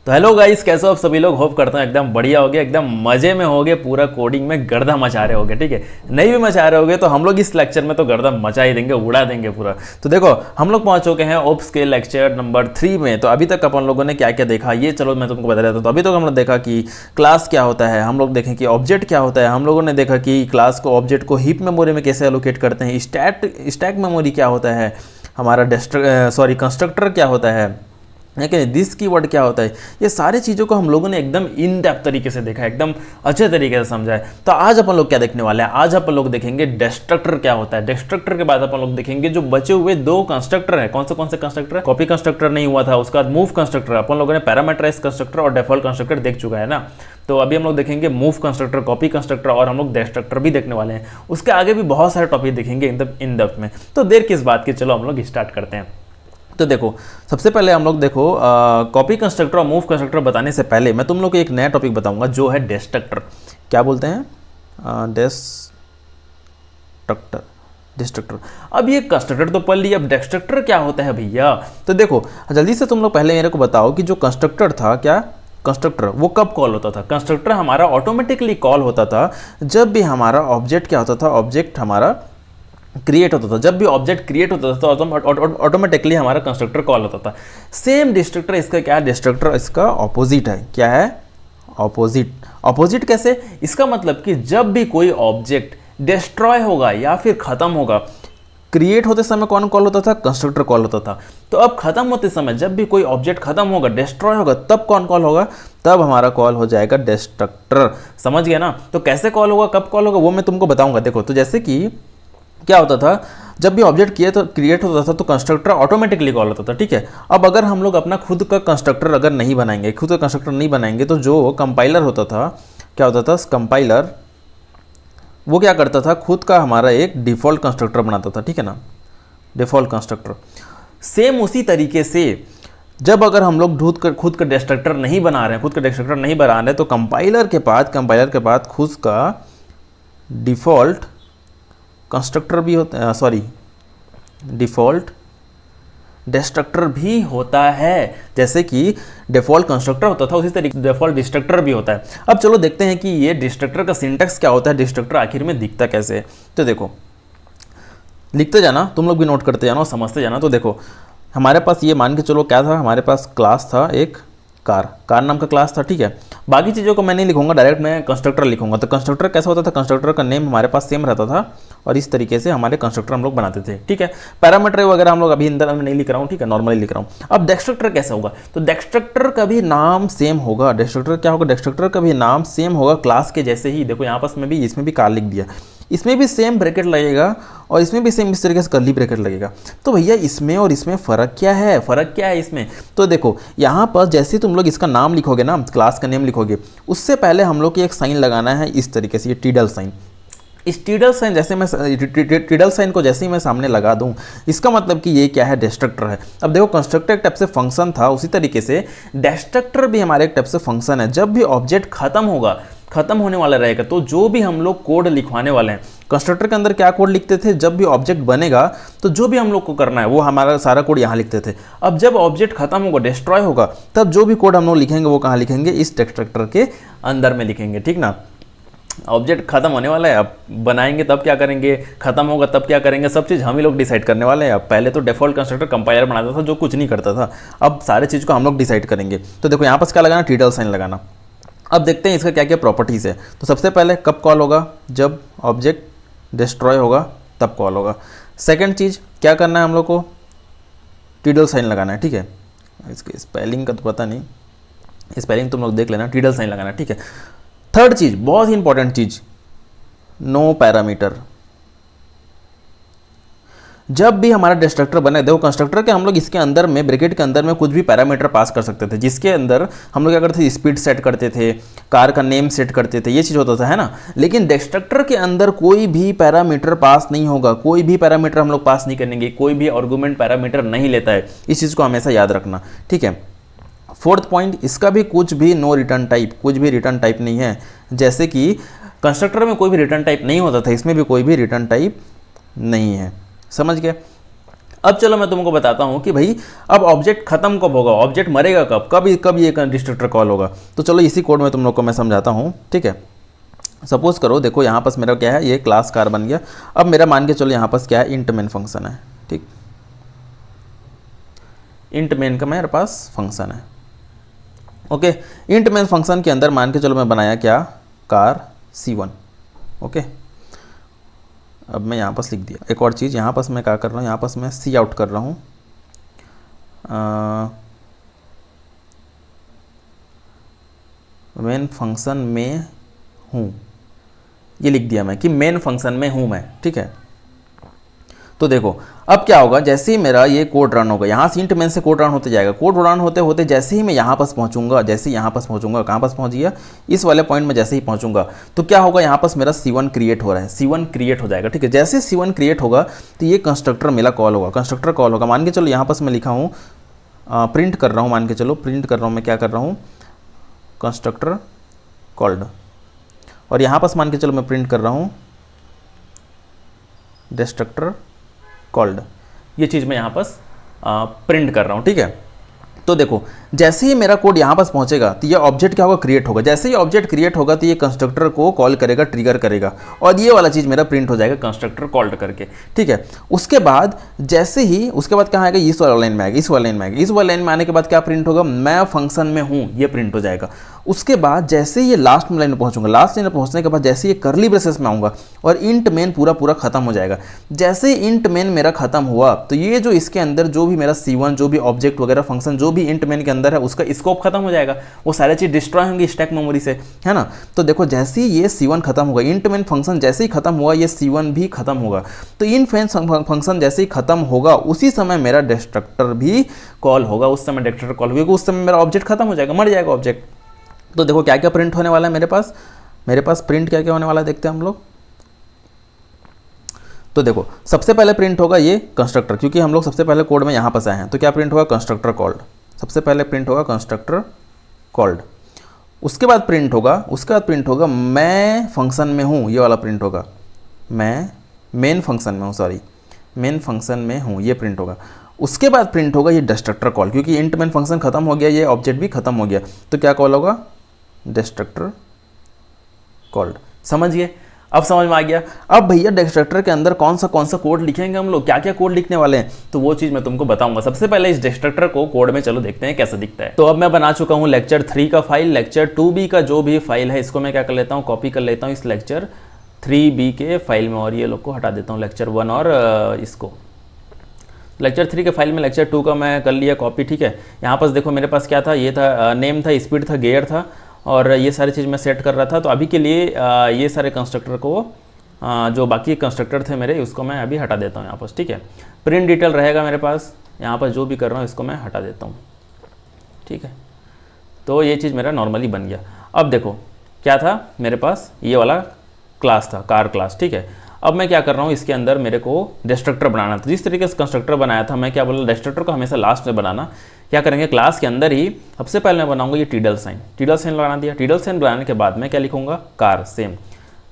तो hello guys, कैसे हो आप सभी लोग। होप करता हूँ एकदम बढ़िया होगे, एकदम मजे में होगे, पूरा कोडिंग में गर्दा मचा रहे होगे। ठीक है, नहीं भी मचा रहे होगे तो हम लोग इस लेक्चर में तो गर्दा मचा ही देंगे, उड़ा देंगे पूरा। तो देखो, हम लोग पहुंच चुके हैं ओप्स के लेक्चर नंबर 3 में। तो अभी तक अपन लोगों ने क्या क्या देखा, ये चलो मैं तुमको बता देता हूँ। तो अभी तक हम लोग देखा कि क्लास क्या होता है, हम लोग देखें कि ऑब्जेक्ट क्या होता है, हम लोगों ने देखा कि क्लास को ऑब्जेक्ट को हीप मेमोरी में कैसे एलोकेट करते हैं, स्टैक मेमोरी क्या होता है, हमारा कंस्ट्रक्टर क्या होता है, लेकिन दिस कीवर्ड क्या होता है। ये सारी चीज़ों को हम लोगों ने एकदम इन डेप्थ तरीके से देखा है, एकदम अच्छे तरीके से समझा है। तो आज अपन लोग क्या देखने वाले हैं, आज अपन लोग देखेंगे डिस्ट्रक्टर क्या होता है। डिस्ट्रक्टर के बाद अपन लोग देखेंगे जो बचे हुए दो कंस्ट्रक्टर है। कौन से कंस्ट्रक्टर है, कॉपी कंस्ट्रक्टर नहीं हुआ था, उसका मूव कंस्ट्रक्टर। अपन लोगों ने पैरामीटराइज कंस्ट्रक्टर और डिफॉल्ट कंस्ट्रक्टर देख चुका है ना। तो अभी हम लोग देखेंगे मूव कंस्ट्रक्टर, कॉपी कंस्ट्रक्टर और हम लोग डिस्ट्रक्टर भी देखने वाले हैं। उसके आगे भी बहुत सारे टॉपिक देखेंगे इन डेप्थ में। तो देर किस बात की, चलो हम लोग स्टार्ट करते हैं। तो देखो, सबसे पहले हम लोग देखो कॉपी कंस्ट्रक्टर और मूव कंस्ट्रक्टर बताने से पहले मैं तुम लोग को एक नया टॉपिक बताऊंगा जो है डिस्ट्रक्टर। क्या बोलते हैं, डिस्ट्रक्टर। अब ये कंस्ट्रक्टर तो पढ़ लिया, अब डिस्ट्रक्टर क्या होता है भैया। तो देखो जल्दी से तुम लोग पहले मेरे को बताओ कि जो कंस्ट्रक्टर था, क्या कंस्ट्रक्टर वो कब कॉल होता था। कंस्ट्रक्टर हमारा ऑटोमेटिकली कॉल होता था जब भी हमारा ऑब्जेक्ट क्या होता था, ऑब्जेक्ट हमारा क्रिएट होता था। जब भी ऑब्जेक्ट क्रिएट होता था तो ऑटोमेटिकली हमारा कंस्ट्रक्टर कॉल होता था। सेम डिस्ट्रक्टर इसका क्या है, डिस्ट्रक्टर इसका ऑपोजिट है। क्या है, ऑपोजिट। ऑपोजिट कैसे, इसका मतलब कि जब भी कोई ऑब्जेक्ट डिस्ट्रॉय होगा या फिर खत्म होगा, क्रिएट होते समय कौन कॉल होता था, कंस्ट्रक्टर कॉल होता था। तो अब खत्म होते समय जब भी कोई ऑब्जेक्ट खत्म होगा, डिस्ट्रॉय होगा, तब कौन कॉल होगा, तब हमारा कॉल हो जाएगा डिस्ट्रक्टर। समझ गया ना। तो कैसे कॉल होगा, कब कॉल होगा, वो मैं तुमको बताऊंगा। देखो, तो जैसे कि क्या होता था, जब भी ऑब्जेक्ट क्रिएट होता था तो कंस्ट्रक्टर ऑटोमेटिकली कॉल होता था। ठीक है, अब अगर हम लोग अपना खुद का कंस्ट्रक्टर अगर नहीं बनाएंगे, खुद का कंस्ट्रक्टर नहीं बनाएंगे, तो जो कंपाइलर होता था, क्या होता था, कंपाइलर वो क्या करता था, खुद का हमारा एक डिफ़ॉल्ट कंस्ट्रक्टर बनाता था। ठीक है ना, डिफ़ॉल्ट कंस्ट्रक्टर। सेम उसी तरीके से जब अगर हम लोग खुद का डिस्ट्रक्टर नहीं बना रहे हैं, तो कंपाइलर के पास खुद का डिफ़ॉल्ट कंस्ट्रक्टर भी होता है, डिफ़ॉल्ट डिस्ट्रक्टर भी होता है। जैसे कि डिफ़ॉल्ट कंस्ट्रक्टर होता था, उसी तरीके डिफ़ॉल्ट डिस्ट्रक्टर भी होता है। अब चलो देखते हैं कि ये डिस्ट्रक्टर का सिंटैक्स क्या होता है, डिस्ट्रक्टर आखिर में दिखता कैसे है। तो देखो, लिखते जाना, तुम लोग भी नोट करते जाना और समझते जाना। तो देखो, हमारे पास ये मान के चलो क्या था, हमारे पास क्लास था एक कार नाम का क्लास था। ठीक है, बाकी चीज़ों को मैं नहीं लिखूंगा, डायरेक्ट मैं कंस्ट्रक्टर लिखूंगा। तो कंस्ट्रक्टर कैसा होता था, कंस्ट्रक्टर का नेम हमारे पास सेम रहता था और इस तरीके से हमारे कंस्ट्रक्टर हम लोग बनाते थे। ठीक है, पैरामीटर वगैरह हम लोग अभी अंदर में नहीं लिख रहा हूँ, ठीक है, नॉर्मली लिख रहा हूँ। अब डिस्ट्रक्टर कैसे होगा, तो डिस्ट्रक्टर का भी नाम सेम होगा। डिस्ट्रक्टर क्या होगा, डिस्ट्रक्टर का भी नाम सेम होगा क्लास के जैसे ही। देखो यहाँ पास में भी, इसमें भी कार लिख दिया, इसमें भी सेम ब्रैकेट लगेगा और इसमें भी सेम इस तरीके से कर्ली ब्रैकेट लगेगा। तो भैया इसमें और इसमें फ़र्क क्या है, इसमें। तो देखो यहाँ पर जैसे तुम लोग इसका नाम लिखोगे ना, क्लास का नेम लिखोगे, उससे पहले हम लोग को एक साइन लगाना है इस तरीके से, ये टिडल साइन। इस टिडल साइन जैसे मैं टिडल साइन को जैसे ही मैं सामने लगा दूं, इसका मतलब कि ये क्या है, डिस्ट्रक्टर है। अब देखो, कंस्ट्रक्टर एक टाइप से फंक्शन था, उसी तरीके से डिस्ट्रक्टर भी हमारे एक टाइप से फंक्शन है। जब भी ऑब्जेक्ट खत्म होने वाला रहेगा, तो जो भी हम लोग कोड लिखवाने वाले हैं, कंस्ट्रक्टर के अंदर क्या कोड लिखते थे, जब भी ऑब्जेक्ट बनेगा तो जो भी हम लोग को करना है वो हमारा सारा कोड यहाँ लिखते थे। अब जब ऑब्जेक्ट खत्म होगा, डिस्ट्रॉय होगा, तब जो भी कोड हम लोग लिखेंगे वो कहाँ लिखेंगे, इस डिस्ट्रक्टर के अंदर में लिखेंगे। ठीक ना, ऑब्जेक्ट खत्म होने वाला है, अब बनाएंगे तब क्या करेंगे, खत्म होगा तब क्या करेंगे, सब चीज़ हम ही लोग डिसाइड करने वाले हैं। अब पहले तो डिफॉल्ट कंस्ट्रक्टर कंपाइलर बनाता था जो कुछ नहीं करता था, अब सारे चीज़ को हम लोग डिसाइड करेंगे। तो देखो यहाँ पर क्या लगाना, टिडल साइन लगाना। अब देखते हैं इसका क्या क्या प्रॉपर्टीज़ है। तो सबसे पहले कब कॉल होगा, जब ऑब्जेक्ट डिस्ट्रॉय होगा तब कॉल होगा। सेकंड चीज़ क्या करना है हम लोग को, टिडल साइन लगाना है। ठीक है, इसके स्पेलिंग का तो पता नहीं, स्पेलिंग तुम लोग देख लेना, टिडल साइन लगाना है। ठीक है, थर्ड चीज़, बहुत ही इंपॉर्टेंट चीज़, नो पैरामीटर। जब भी हमारा डिस्ट्रक्टर बने, देखो कंस्ट्रक्टर के हम लोग इसके अंदर में, ब्रैकेट के अंदर में कुछ भी पैरामीटर पास कर सकते थे, जिसके अंदर हम लोग क्या करते थे, स्पीड सेट करते थे, कार का नेम सेट करते थे, ये चीज़ होता था, है ना। लेकिन डिस्ट्रक्टर के अंदर कोई भी पैरामीटर पास नहीं होगा, कोई भी पैरामीटर हम लोग पास नहीं करेंगे, कोई भी आर्गुमेंट पैरामीटर नहीं लेता है। इस चीज़ को हमेशा याद रखना। ठीक है, फोर्थ पॉइंट, इसका भी कुछ भी नो रिटर्न टाइप, कुछ भी रिटर्न टाइप नहीं है। जैसे कि कंस्ट्रक्टर में कोई भी रिटर्न टाइप नहीं होता था, इसमें भी कोई भी रिटर्न टाइप नहीं है। समझ गए। अब चलो मैं तुमको बताता हूँ कि भाई अब ऑब्जेक्ट खत्म कब होगा, ऑब्जेक्ट मरेगा कब, कब ये डिस्ट्रक्टर कॉल होगा। तो चलो इसी कोड में तुम लोग को मैं समझाता हूँ, ठीक है। सपोज करो, देखो यहाँ पास मेरा क्या है, ये क्लास कार बन गया। अब मेरा मान के चलो यहाँ पास क्या है, इंट मेन फंक्शन है, ठीक। इंट मेन का मेरे पास फंक्शन है, ओके। इंट मेन फंक्शन के अंदर मान के चलो मैं बनाया क्या, कार C1, ओके। अब मैं यहाँ पास लिख दिया एक और चीज़, यहाँ पास मैं क्या कर रहा हूँ, यहाँ पास मैं सी आउट कर रहा हूँ, मेन फंक्शन में हूँ, ये लिख दिया मैं कि मेन फंक्शन में हूँ मैं, ठीक है। तो देखो अब क्या होगा, जैसे ही मेरा ये कोड रन होगा, यहाँ से इंट मेन से कोड रन होते जाएगा, कोड रन होते होते जैसे ही मैं यहाँ पास पहुँचूंगा, जैसे ही यहाँ पास पहुँचूंगा, कहाँ पास पहुँच गया, इस वाले पॉइंट में जैसे ही पहुँचूंगा तो क्या होगा, यहाँ पास मेरा C1 क्रिएट हो रहा है, C1 क्रिएट हो जाएगा, ठीक है। जैसे C1 क्रिएट होगा तो ये कंस्ट्रक्टर मेरा कॉल होगा, कंस्ट्रक्टर कॉल होगा। मान के चलो यहाँ पास मैं लिखा हूँ, प्रिंट कर रहा हूँ, मान के चलो प्रिंट कर रहा हूँ, मैं क्या कर रहा हूँ, कंस्ट्रक्टर कॉल्ड, और यहाँ पास मान के चलो मैं प्रिंट कर रहा हूँ डिस्ट्रक्टर कॉल्ड, ये चीज़ मैं यहाँ पास प्रिंट कर रहा हूँ, ठीक है। तो देखो जैसे ही मेरा कोड यहाँ पास पहुँचेगा तो ये ऑब्जेक्ट क्या होगा, क्रिएट होगा। जैसे ही ऑब्जेक्ट क्रिएट होगा तो ये कंस्ट्रक्टर को कॉल करेगा, ट्रिगर करेगा, और ये वाला चीज़ मेरा प्रिंट हो जाएगा कंस्ट्रक्टर कॉल्ड करके, ठीक है। उसके बाद जैसे ही उसके बाद क्या आएगा, इस वाला लाइन में आएगा, इस वाला लाइन में आएगा, इस वाला लाइन में आने के बाद क्या प्रिंट होगा, मैं फंक्शन में हूँ, ये प्रिंट हो जाएगा। उसके बाद जैसे ये लास्ट लाइन में पहुँचूंगा, लास्ट लाइन में पहुँचने के बाद जैसे ये करली ब्रेसेस में आऊँगा और इंट मेन पूरा खत्म हो जाएगा। जैसे ही इंट मेन मेरा खत्म हुआ तो ये जो इसके अंदर जो भी मेरा C1 जो भी ऑब्जेक्ट वगैरह फंक्शन जो भी इंट मेन के अंदर है उसका स्कोप खत्म हो जाएगा, वो सारी चीज़ डिस्ट्रॉय होंगी स्टैक मेमोरी से, है ना। तो देखो जैसे ही ये C1 खत्म होगा, इंट मेन फंक्शन जैसे ही खत्म हुआ ये C1 भी खत्म होगा। तो इन फंक्शन जैसे ही खत्म होगा उसी समय मेरा डिस्ट्रक्टर भी कॉल होगा, उस समय डिस्ट्रक्टर कॉल होगा, उस समय मेरा ऑब्जेक्ट खत्म हो जाएगा, मर जाएगा ऑब्जेक्ट। तो देखो क्या क्या प्रिंट होने वाला है मेरे पास प्रिंट क्या क्या होने वाला है देखते हैं हम लोग। तो देखो सबसे पहले प्रिंट होगा ये कंस्ट्रक्टर, क्योंकि हम लोग सबसे पहले कोड में यहाँ पास आए हैं, तो क्या प्रिंट होगा, कंस्ट्रक्टर कॉल्ड। सबसे पहले प्रिंट होगा कंस्ट्रक्टर कॉल्ड। उसके बाद प्रिंट होगा मैं फंक्शन में हूँ, ये वाला प्रिंट होगा, मैं मेन फंक्शन में हूँ, सॉरी मेन फंक्शन में हूँ, ये प्रिंट होगा। उसके बाद प्रिंट होगा ये डिस्ट्रक्टर कॉल, क्योंकि इंट मेन फंक्शन खत्म हो गया, ये ऑब्जेक्ट भी खत्म हो गया, तो क्या कॉल होगा, डिस्ट्रक्टर कॉल्ड। समझिए, अब समझ में आ गया। अब भैया डिस्ट्रक्टर के अंदर कौन सा कोड लिखेंगे हम लोग, क्या क्या कोड लिखने वाले हैं, तो वो चीज़ मैं तुमको बताऊंगा। सबसे पहले इस डिस्ट्रक्टर को कोड में चलो देखते हैं कैसा दिखता है। तो अब मैं बना चुका हूँ लेक्चर 3 का फाइल, लेक्चर 2B का जो भी फाइल है इसको मैं क्या कर लेता हूँ, कॉपी कर लेता हूँ इस लेक्चर 3B के फाइल में, और ये लोग को हटा देता हूँ लेक्चर 1 और इसको लेक्चर 3 के फाइल में लेक्चर 2 का मैं कर लिया कॉपी, ठीक है। यहाँ पास देखो मेरे पास क्या था, ये था नेम था, स्पीड था, गियर था, और ये सारी चीज़ मैं सेट कर रहा था। तो अभी के लिए ये सारे कंस्ट्रक्टर को जो बाकी कंस्ट्रक्टर थे मेरे उसको मैं अभी हटा देता हूँ यहाँ पास, ठीक है। प्रिंट डिटेल रहेगा मेरे पास, यहाँ पर जो भी कर रहा हूँ इसको मैं हटा देता हूँ, ठीक है। तो ये चीज़ मेरा नॉर्मली बन गया। अब देखो क्या था मेरे पास, ये वाला क्लास था, कार क्लास, ठीक है। अब मैं क्या कर रहा हूँ, इसके अंदर मेरे को डिस्ट्रक्टर बनाना था। जिस तरीके से कंस्ट्रक्टर बनाया था, मैं क्या बोला, डिस्ट्रक्टर को हमेशा लास्ट में बनाना। क्या करेंगे, क्लास के अंदर ही सबसे पहले मैं बनाऊंगा ये टीडल साइन लगा दिया। टीडल साइन बनाने के बाद मैं क्या लिखूंगा, कार, सेम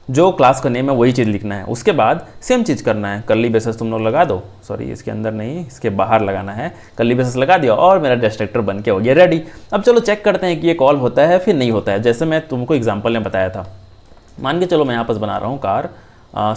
जो क्लास का नेम है वही चीज़ लिखना है। उसके बाद सेम चीज़ करना है, कर्ली ब्रेसेस तुम लोग लगा दो, सॉरी इसके अंदर नहीं इसके बाहर लगाना है, कर्ली ब्रेसेस लगा दिया और मेरा डिस्ट्रक्टर बन के हो गया रेडी। अब चलो चेक करते हैं कि ये कॉल होता है फिर नहीं होता है, जैसे मैं तुमको एग्जाम्पल में बताया था। मान के चलो मैं यहाँ पास बना रहा हूँ कार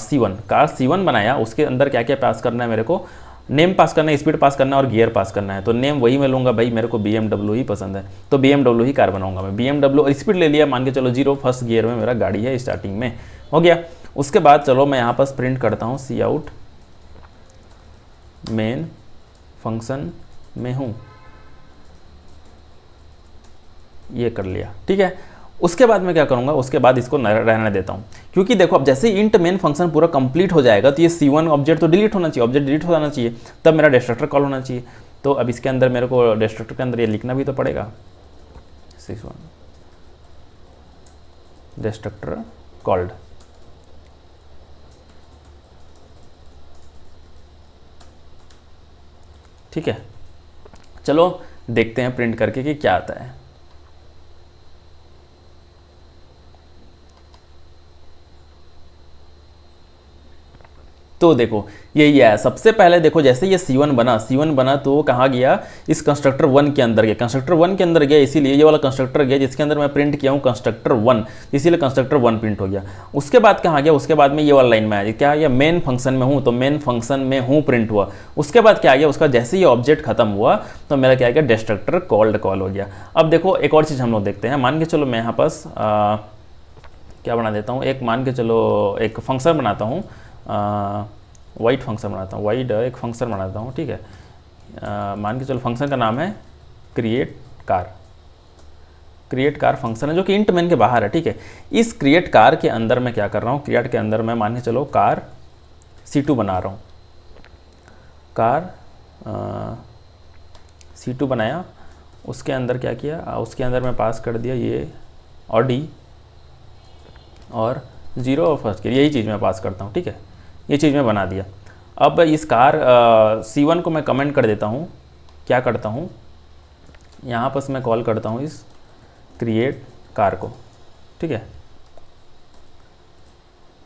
C1 बनाया। उसके अंदर क्या क्या पास करना है, मेरे को नेम पास करना है, स्पीड पास करना है और गियर पास करना है। तो नेम वही मैं लूँगा भाई, मेरे को BMW ही पसंद है तो BMW ही कार बनाऊंगा मैं। BMW और स्पीड ले लिया, मान के चलो 0 फर्स्ट गियर में मेरा गाड़ी है, स्टार्टिंग में हो गया। उसके बाद चलो मैं यहाँ पास प्रिंट करता हूँ सी आउट मेन फंक्शन में हूँ, ये कर लिया, ठीक है। उसके बाद मैं क्या करूंगा, उसके बाद इसको रहने देता हूं, क्योंकि देखो अब जैसे इंट मेन फंक्शन पूरा कंप्लीट हो जाएगा तो ये C1 ऑब्जेक्ट तो डिलीट होना चाहिए, ऑब्जेक्ट डिलीट हो जाना चाहिए, तब मेरा डिस्ट्रक्टर कॉल होना चाहिए। तो अब इसके अंदर मेरे को डिस्ट्रक्टर के अंदर ये लिखना भी तो पड़ेगा, C1 डिस्ट्रक्टर कॉल्ड, ठीक है। चलो देखते हैं प्रिंट करके कि क्या आता है। तो देखो यही है, सबसे पहले देखो जैसे ये C1 बना तो कहाँ गया, इस कंस्ट्रक्टर 1 के अंदर गया, कंस्ट्रक्टर 1 के अंदर गया, इसीलिए ये वाला कंस्ट्रक्टर गया जिसके अंदर मैं प्रिंट किया हूँ कंस्ट्रक्टर 1, इसीलिए कंस्ट्रक्टर 1 प्रिंट हो गया। उसके बाद कहाँ गया, उसके बाद में ये वाला लाइन में आया, क्या आ गया, मेन फंक्शन में हूँ, तो मेन फंक्शन में हूँ प्रिंट हुआ। उसके बाद क्या आ गया, उसका जैसे ये ऑब्जेक्ट खत्म हुआ तो मेरा क्या आ गया, डिस्ट्रक्टर कॉल्ड कॉल हो गया। अब देखो एक और चीज़ हम लोग देखते हैं, मान के चलो मैं यहाँ पास क्या बना देता हूँ, एक मान के चलो एक फंक्शन बनाता हूँ, वाइड फंक्शन बनाता हूँ, वाइड एक फंक्शन बनाता हूँ, ठीक है। मान के चलो फंक्शन का नाम है क्रिएट कार फंक्शन है जो कि इंट मेन के बाहर है, ठीक है। इस क्रिएट कार के अंदर मैं क्या कर रहा हूँ, क्रिएट के अंदर मैं मान के चलो कार C2 बना रहा हूँ, कार C2 बनाया। उसके अंदर क्या किया, उसके अंदर मैं पास कर दिया ये ऑडी और 0 और फर्स्ट गियर, यही चीज़ मैं पास करता हूँ, ठीक है। ये चीज़ मैं बना दिया। अब इस कार C1 को मैं कमेंट कर देता हूँ, क्या करता हूँ, यहाँ पर मैं कॉल करता हूँ इस क्रिएट कार को, ठीक है।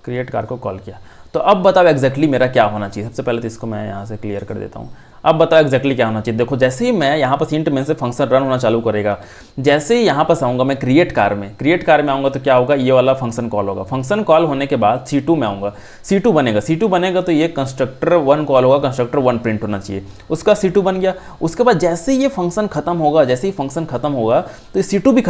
क्रिएट कार को कॉल किया, तो अब बताओ एग्जैक्टली मेरा क्या होना चाहिए। सबसे पहले तो इसको मैं यहाँ से क्लियर कर देता हूँ। अब बताओ एग्जैक्टली क्या होना चाहिए। देखो जैसे ही मैं यहाँ पर इंट मेन से फंक्शन रन होना चालू करेगा, जैसे ही यहाँ पर आऊँगा मैं क्रिएट कार में आऊँगा तो क्या होगा, ये वाला फंक्शन कॉल होगा। फंक्शन कॉल होने के बाद C2 में आऊँगा, C2 बनेगा तो ये कंस्ट्रक्टर 1 कॉल होगा, कंस्ट्रक्टर 1 प्रिंट होना चाहिए, उसका C2 बन गया। उसके बाद जैसे ही ये फंक्शन खत्म होगा, तो C2 भी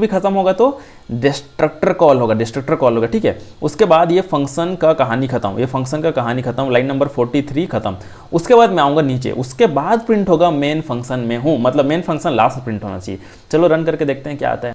खत्म होगा तो डिस्ट्रक्टर कॉल होगा, ठीक है। उसके बाद ये फंक्शन का कहानी खत्म, लाइन नंबर 43 खत्म। उसके बाद मैं आऊँगा नीचे, उसके बाद प्रिंट होगा मेन फंक्शन में हूँ, मतलब मेन फंक्शन लास्ट में प्रिंट होना चाहिए। चलो रन करके देखते हैं क्या आता है।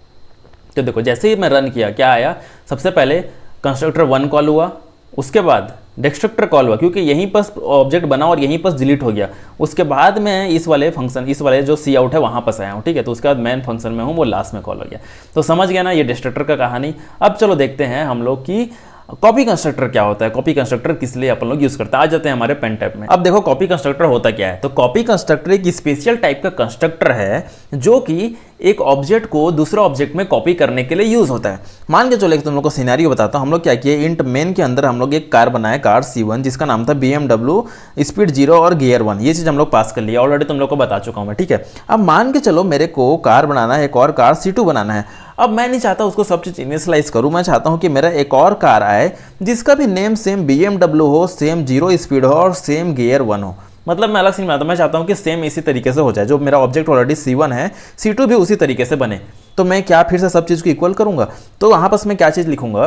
तो देखो जैसे ही मैं रन किया क्या आया, सबसे पहले कंस्ट्रक्टर 1 कॉल हुआ, उसके बाद डिस्ट्रक्टर कॉल हुआ क्योंकि यहीं पर ऑब्जेक्ट बना और यहीं पर डिलीट हो गया। उसके बाद मैं इस वाले जो सी आउट है वहाँ पर आया हूँ, ठीक है। तो उसके बाद मेन फंक्शन में हूँ, वो लास्ट में कॉल हो गया। तो समझ गया ना ये डिस्ट्रक्टर का कहानी। अब चलो देखते हैं हम लोग की कॉपी कंस्ट्रक्टर क्या होता है, कॉपी कंस्ट्रक्टर किस लिए अपन लोग यूज करते हैं। आ जाते हैं हमारे पेन टाइप में। अब देखो कॉपी कंस्ट्रक्टर होता क्या है। तो कॉपी कंस्ट्रक्टर एक स्पेशल टाइप का कंस्ट्रक्टर है जो कि एक ऑब्जेक्ट को दूसरा ऑब्जेक्ट में कॉपी करने के लिए यूज होता है। मान के चलो तुम लोग को सिनेरियो बताता हूँ। हम लोग क्या किए, इंट मेन के अंदर हम लोग एक कार बनाया, कार C1 जिसका नाम था BMW स्पीड 0 और गियर 1। ये चीज हम लोग पास कर लिया, ऑलरेडी तुम लोग को बता चुका हूँ मैं, ठीक है। अब मान के चलो मेरे को कार बनाना है, एक और कार C2 बनाना है। अब मैं नहीं चाहता उसको सब चीज इनिशियलाइज करूँ, मैं चाहता हूँ कि मेरा एक और कार आए जिसका भी नेम सेम BMW हो, सेम 0 स्पीड हो और सेम गियर 1 हो। मतलब मैं अलग से नहीं बनाता, मैं चाहता हूँ कि सेम इसी तरीके से हो जाए। जो मेरा ऑब्जेक्ट ऑलरेडी C1 है, C2 भी उसी तरीके से बने। तो मैं क्या फिर से सब चीज़ को इक्वल करूँगा। तो यहाँ पर मैं क्या चीज़ लिखूँगा,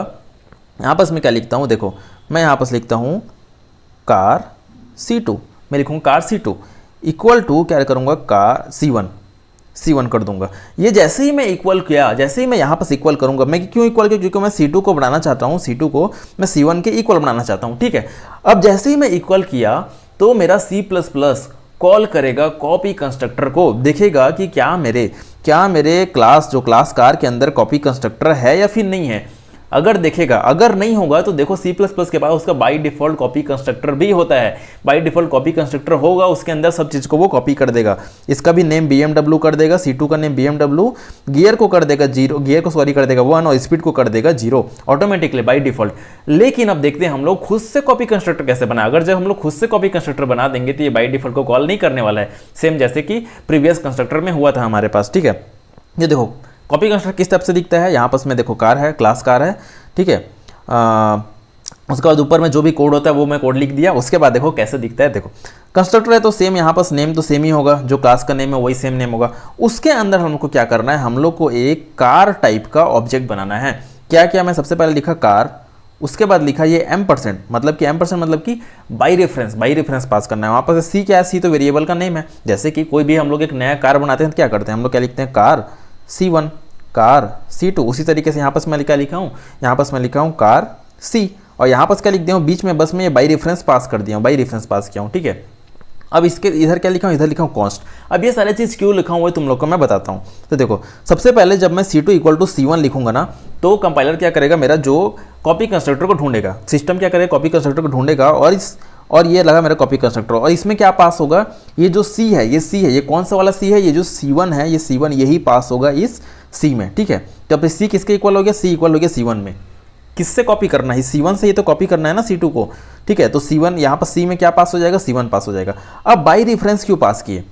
यहाँ पर मैं क्या लिखता हूँ, देखो मैं यहाँ पर लिखता हूँ कार C2, मैं लिखूँगा कार C2 इक्वल टू क्या करूँगा, कार C1 कर दूंगा। ये जैसे ही मैं इक्वल किया, जैसे ही मैं यहाँ पर इक्वल करूंगा, मैं क्यों इक्वल किया, क्योंकि मैं C2 को बनाना चाहता हूँ, C2 को मैं C1 के इक्वल बनाना चाहता हूँ, ठीक है। अब जैसे ही मैं इक्वल किया तो मेरा C++ कॉल करेगा कॉपी कंस्ट्रक्टर को, देखेगा कि क्या मेरे क्लास जो क्लास कार के अंदर कॉपी कंस्ट्रक्टर है या फिर नहीं है। अगर देखेगा, अगर नहीं होगा तो देखो C++ के पास उसका बाय डिफॉल्ट कॉपी कंस्ट्रक्टर भी होता है। बाय डिफॉल्ट कॉपी कंस्ट्रक्टर होगा, उसके अंदर सब चीज़ को वो कॉपी कर देगा। इसका भी नेम BMW कर देगा, C2 का नेम BMW, गियर को कर देगा 1 और स्पीड को कर देगा 0 ऑटोमेटिकली बाय डिफॉल्ट। लेकिन अब देखते हैं हम लोग खुद से कॉपी कंस्ट्रक्टर कैसे बनाए। अगर जब हम लोग खुद से कॉपी कंस्ट्रक्टर बना देंगे तो ये बाय डिफॉल्ट को कॉल नहीं करने वाला है, सेम जैसे कि प्रीवियस कंस्ट्रक्टर में हुआ था हमारे पास, ठीक है। ये देखो कॉपी कंस्ट्रक्टर किस टाइप से दिखता है। यहाँ पर मैं देखो कार है, क्लास कार है, ठीक है। उसके बाद ऊपर में जो भी कोड होता है वो मैं कोड लिख दिया। उसके बाद देखो कैसे दिखता है, देखो कंस्ट्रक्टर है तो सेम, यहाँ पर नेम तो सेम ही होगा, जो क्लास का नेम है वही सेम नेम होगा। उसके अंदर हम लोग को क्या करना है, हम लोग को एक कार टाइप का ऑब्जेक्ट बनाना है। क्या किया, मैं सबसे पहले लिखा कार, उसके बाद लिखा ये M%, मतलब कि M% मतलब कि बाई रेफरेंस पास करना है। वहाँ पर C क्या है, C तो वेरिएबल का नेम है। जैसे कि कोई भी हम लोग एक नया कार बनाते हैं तो क्या करते हैं, हम लोग क्या लिखते हैं, कार C1, कार C2। उसी तरीके से यहाँ पर मैं लिखा हूँ, यहाँ पर मैं लिखा हूँ कार C, और यहाँ पर क्या लिख दिया हूँ बीच में, बस मैं ये बाई रेफरेंस पास कर दिया हूँ, बाई रेफरेंस पास किया हूँ, ठीक है। अब इसके इधर क्या लिखा हूँ, इधर लिखा हूँ कॉन्स्ट। अब ये सारी चीज़ क्यों लिखा हूँ वो तुम लोग को मैं बताता हूँ। तो देखो सबसे पहले जब मैं C2 इक्वल टू C1 लिखूंगा ना, तो कंपाइलर क्या करेगा, मेरा जो कॉपी कंस्ट्रक्टर को ढूंढेगा, सिस्टम क्या करेगा, कॉपी कंस्ट्रक्टर को ढूंढेगा, और ये लगा मेरा कॉपी कंस्ट्रक्टर, और इसमें क्या पास होगा, ये जो C है, ये कौन सा वाला C है, ये जो C1 है, ये C1 यही पास होगा इस C में, ठीक है। तो अब C किसके इक्वल हो गया, C इक्वल हो गया C1 में, किससे कॉपी करना है, C1 से ही तो कॉपी करना है ना C2 को, ठीक है। तो C1 यहाँ पर C में क्या पास हो जाएगा, C1 पास हो जाएगा। अब बाई रेफरेंस क्यों पास किए,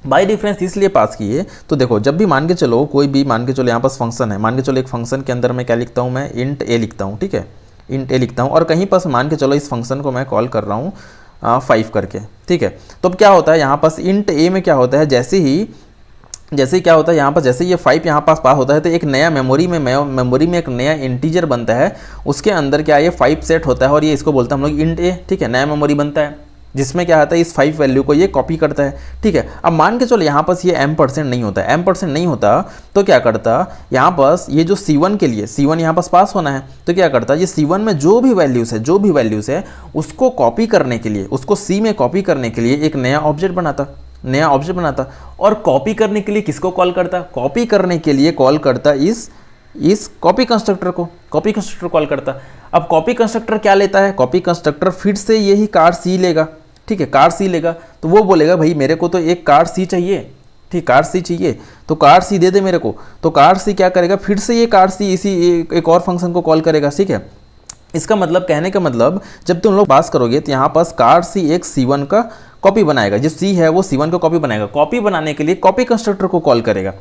बाई रेफरेंस इसलिए पास किए, तो देखो जब भी मान के चलो कोई भी, मान के चलो यहाँ पास फंक्शन है, मान के चलो एक फंक्शन के अंदर मैं क्या लिखता हूँ, मैं इंट a लिखता हूँ, ठीक है, इंट a लिखता हूँ, और कहीं पास मान के चलो इस फंक्शन को मैं कॉल कर रहा हूँ 5 करके, ठीक है। तो अब क्या होता है यहाँ पास इंट a में क्या होता है, जैसे ही क्या होता है यहाँ पर, जैसे ये 5 यहाँ पास होता है तो एक नया मेमोरी में एक नया इंटीजर बनता है, उसके अंदर क्या है, ये 5 सेट होता है और ये इसको बोलते हैं हम लोग इंट a, ठीक है। नया मेमोरी बनता है जिसमें क्या आता है, इस 5 वैल्यू को ये कॉपी करता है, ठीक है। अब मान के चलो यहाँ पास ये m% नहीं होता, m% नहीं होता तो क्या करता, यहाँ पास ये जो C1 के लिए, C1 यहाँ पास होना है, तो क्या करता, ये C1 में जो भी वैल्यूज़ है उसको कॉपी करने के लिए, उसको C में कॉपी करने के लिए एक नया ऑब्जेक्ट बनाता, और कॉपी करने के लिए किसको कॉल करता, कॉपी करने के लिए कॉल करता इस कॉपी कंस्ट्रक्टर को कॉल करता। अब कॉपी कंस्ट्रक्टर क्या लेता है, कॉपी कंस्ट्रक्टर फिर से यही कार C लेगा, ठीक है, कार C लेगा, तो वो बोलेगा भाई मेरे को तो एक कार C चाहिए, ठीक, कार C चाहिए, तो कार C दे दे मेरे को। तो कार C क्या करेगा, फिर से ये कार C इसी एक और फंक्शन को कॉल करेगा, ठीक है। इसका मतलब, कहने का मतलब, जब तुम लोग पास करोगे तो यहाँ पास कार C एक C1 का कॉपी बनाएगा, जो C है वो C1 का कॉपी बनाएगा। कॉपी बनाने के लिए कॉपी कंस्ट्रक्टर को कॉल करेगा।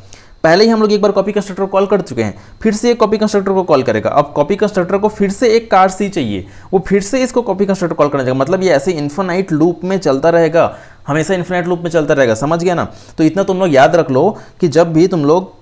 पहले ही हम लोग एक बार कॉपी कंस्ट्रक्टर को कॉल कर चुके हैं, फिर से एक कॉपी कंस्ट्रक्टर को कॉल करेगा। अब कॉपी कंस्ट्रक्टर को फिर से एक कार C चाहिए, वो फिर से इसको कॉपी कंस्ट्रक्टर कॉल करना चाहिए। मतलब ये ऐसे इन्फिनाइट लूप में चलता रहेगा, हमेशा इन्फिनाइट लूप में चलता रहेगा, समझ गया ना। तो इतना तुम लोग याद रख लो कि जब भी तुम लोग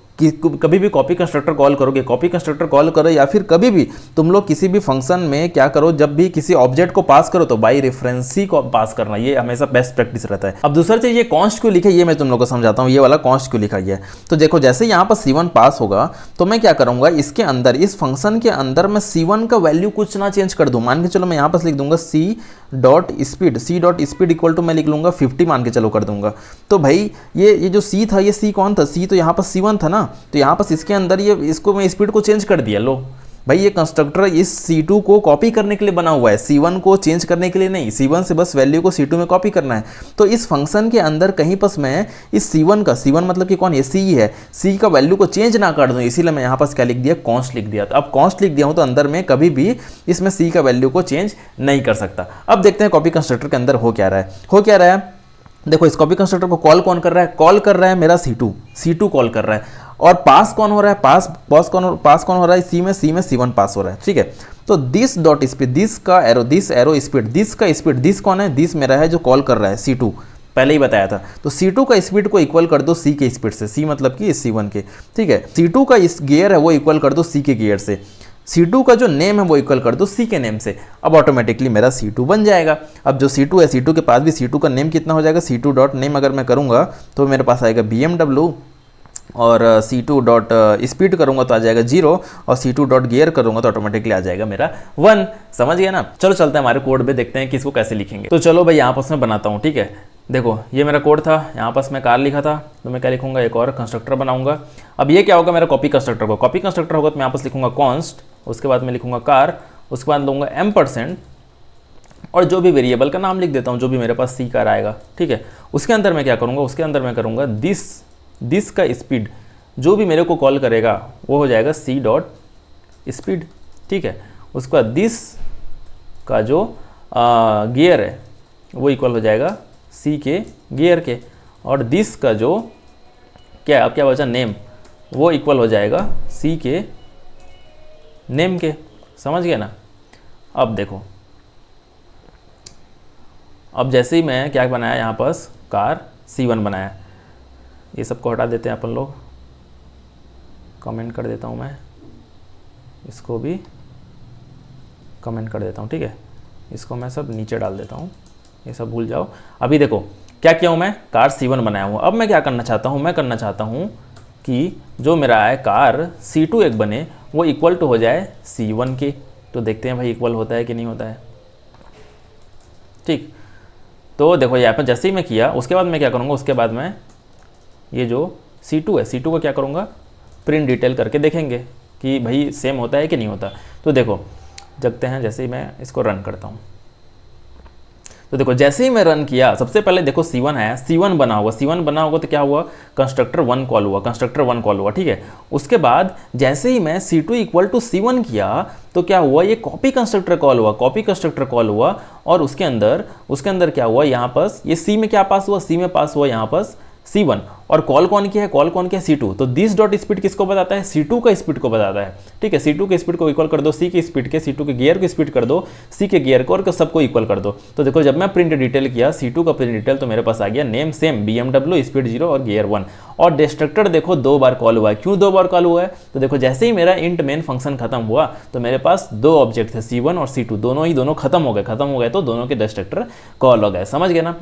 कभी भी कॉपी कंस्ट्रक्टर कॉल करोगे, कॉपी कंस्ट्रक्टर कॉल करो, या फिर कभी भी तुम लोग किसी भी फंक्शन में क्या करो, जब भी किसी ऑब्जेक्ट को पास करो तो बाई रेफरेंस ही को पास करना, ये हमेशा बेस्ट प्रैक्टिस रहता है। अब दूसरा चीज, ये कॉन्स्ट क्यों लिखा है ये मैं तुम लोग को समझाता हूँ, ये वाला कॉन्स्ट क्यों लिखा गया है। तो देखो जैसे यहाँ पर C1 पास होगा तो मैं क्या करूँगा, इसके अंदर, इस फंक्शन के अंदर मैं C1 का वैल्यू कुछ ना चेंज कर दूँ। मान के चलो मैं यहाँ पर लिख दूंगा C.speed इक्वल टू मैं लिख लूंगा 50, मान के चलो कर दूंगा। तो भाई ये जो C था, ये C कौन था, C तो यहाँ पर C1 था ना, तो यहाँ पर इसके अंदर ये इसको मैं स्पीड को चेंज कर दिया। लो भाई, ये कंस्ट्रक्टर इस C2 को कॉपी करने के लिए बना हुआ है, C1 को चेंज करने के लिए नहीं, C1 से बस वैल्यू को C2 में कॉपी करना है। तो इस फंक्शन के अंदर कहीं पर मैं इस C1 मतलब कि कौन, ये C है, C का वैल्यू को चेंज ना कर दूं, इसीलिए मैं यहाँ पर क्या लिख दिया, कॉन्स्ट लिख दिया। तो अब कॉन्स्ट लिख दिया हूँ तो अंदर में कभी भी इसमें C का वैल्यू को चेंज नहीं कर सकता। अब देखते हैं कॉपी कंस्ट्रक्टर के अंदर हो क्या रहा है। देखो इस कॉपी कंस्ट्रक्टर को कॉल कौन कर रहा है, कॉल कर रहा है मेरा C2 कॉल कर रहा है, और पास कौन हो रहा है, पास कौन हो रहा है, C में C1 पास हो रहा है, ठीक है। तो this dot speed, this arrow speed, this कौन है, दिस मेरा है जो कॉल कर रहा है C2, पहले ही बताया था। तो C2 का स्पीड को इक्वल कर दो C के स्पीड से, C मतलब कि इस C1 के, ठीक है। C2 का इस गियर है वो इक्वल कर दो C के गियर से, C2 का जो नेम है वो इक्वल कर दो C के नेम से। अब ऑटोमेटिकली मेरा C2 बन जाएगा। अब जो C2 है, C2 के पास भी C2 का नेम कितना हो जाएगा, C2 डॉट नेम अगर मैं करूँगा तो मेरे पास आएगा BMW, और C2 डॉट स्पीड करूँगा तो आ जाएगा 0, और C2 डॉट गियर करूँगा तो ऑटोमेटिकली आ जाएगा मेरा 1। समझ गया ना। चलो चलते हैं हमारे कोड पे, देखते हैं कि इसको कैसे लिखेंगे। तो चलो भाई यहाँ पास मैं बनाता हूँ, ठीक है। देखो ये मेरा कोड था, यहाँ पास मैं कार लिखा था, तो मैं क्या लिखूंगा, एक और कंस्ट्रक्टर बनाऊंगा। अब ये क्या होगा, मेरा कॉपी कंस्ट्रक्टर होगा तो मैं यहाँ पास लिखूंगा कॉन्स्ट, उसके बाद मैं लिखूंगा कार, उसके बाद दूंगा M%, और जो भी वेरिएबल का नाम लिख देता हूँ, जो भी मेरे पास C कार आएगा, ठीक है। उसके अंदर मैं क्या करूँगा, उसके अंदर मैं करूँगा दिस का स्पीड, जो भी मेरे को कॉल करेगा वो हो जाएगा C डॉट स्पीड, ठीक है। उसके बाद दिस का जो गियर है वो इक्वल हो जाएगा C के गियर के, और दिस का जो क्या बचा नेम, वो इक्वल हो जाएगा C के नेम के। समझ गया ना। अब देखो, अब जैसे ही मैं क्या बनाया, यहाँ पास कार C1 बनाया, ये सबको हटा देते हैं अपन लोग, कमेंट कर देता हूँ मैं, इसको भी कमेंट कर देता हूँ, ठीक है। इसको मैं सब नीचे डाल देता हूँ, ये सब भूल जाओ। अभी देखो क्या किया हूँ, मैं कार C1 बनाया हूँ। अब मैं क्या करना चाहता हूँ, मैं करना चाहता हूँ कि जो मेरा है कार C2 एक बने, वो इक्वल टू हो जाए C1 के। तो देखते हैं भाई इक्वल होता है कि नहीं होता है, ठीक। तो देखो यहाँ पर जैसे ही मैं किया, उसके बाद मैं क्या करूँगा, उसके बाद मैं ये जो C2 है, C2 को क्या करूँगा, प्रिंट डिटेल करके देखेंगे कि भाई सेम होता है कि नहीं होता। तो देखो जगते हैं, जैसे ही मैं इसको रन करता हूँ तो देखो जैसे ही मैं रन किया, सबसे पहले देखो C1 है, C1 बना होगा, C1 बना होगा तो क्या हुआ, कंस्ट्रक्टर 1 कॉल हुआ, कंस्ट्रक्टर 1 कॉल हुआ, ठीक है। उसके बाद जैसे ही मैं C2 इक्वल टू C1 किया तो क्या हुआ, ये कॉपी कंस्ट्रक्टर कॉल हुआ, कॉपी कंस्ट्रक्टर कॉल हुआ, और उसके अंदर क्या हुआ, यहाँ पास ये C में क्या पास हुआ, C में पास हुआ यहाँ पास C1, और कॉल कौन किया है, कॉल कौन किया है, C2। तो दिस डॉट स्पीड किसको बताता है, C2 का स्पीड को बताता है, ठीक है। C2 के स्पीड को इक्वल कर दो C के स्पीड के, C2 के गियर को स्पीड कर दो C के गियर को, और सबको इक्वल कर दो। तो देखो जब मैं प्रिंट डिटेल किया C2 का प्रिंट डिटेल, तो मेरे पास आ गया नेम सेम BMW, स्पीड 0 और गियर 1, और डिस्ट्रक्टर देखो 2 बार कॉल हुआ है। क्यों 2 बार कॉल हुआ है, तो देखो जैसे ही मेरा इंट मेन फंक्शन खत्म हुआ तो मेरे पास 2 ऑब्जेक्ट थे C1 और C2, दोनों खत्म हो गए, तो दोनों के डिस्ट्रक्टर कॉल हो गए, समझ गए ना।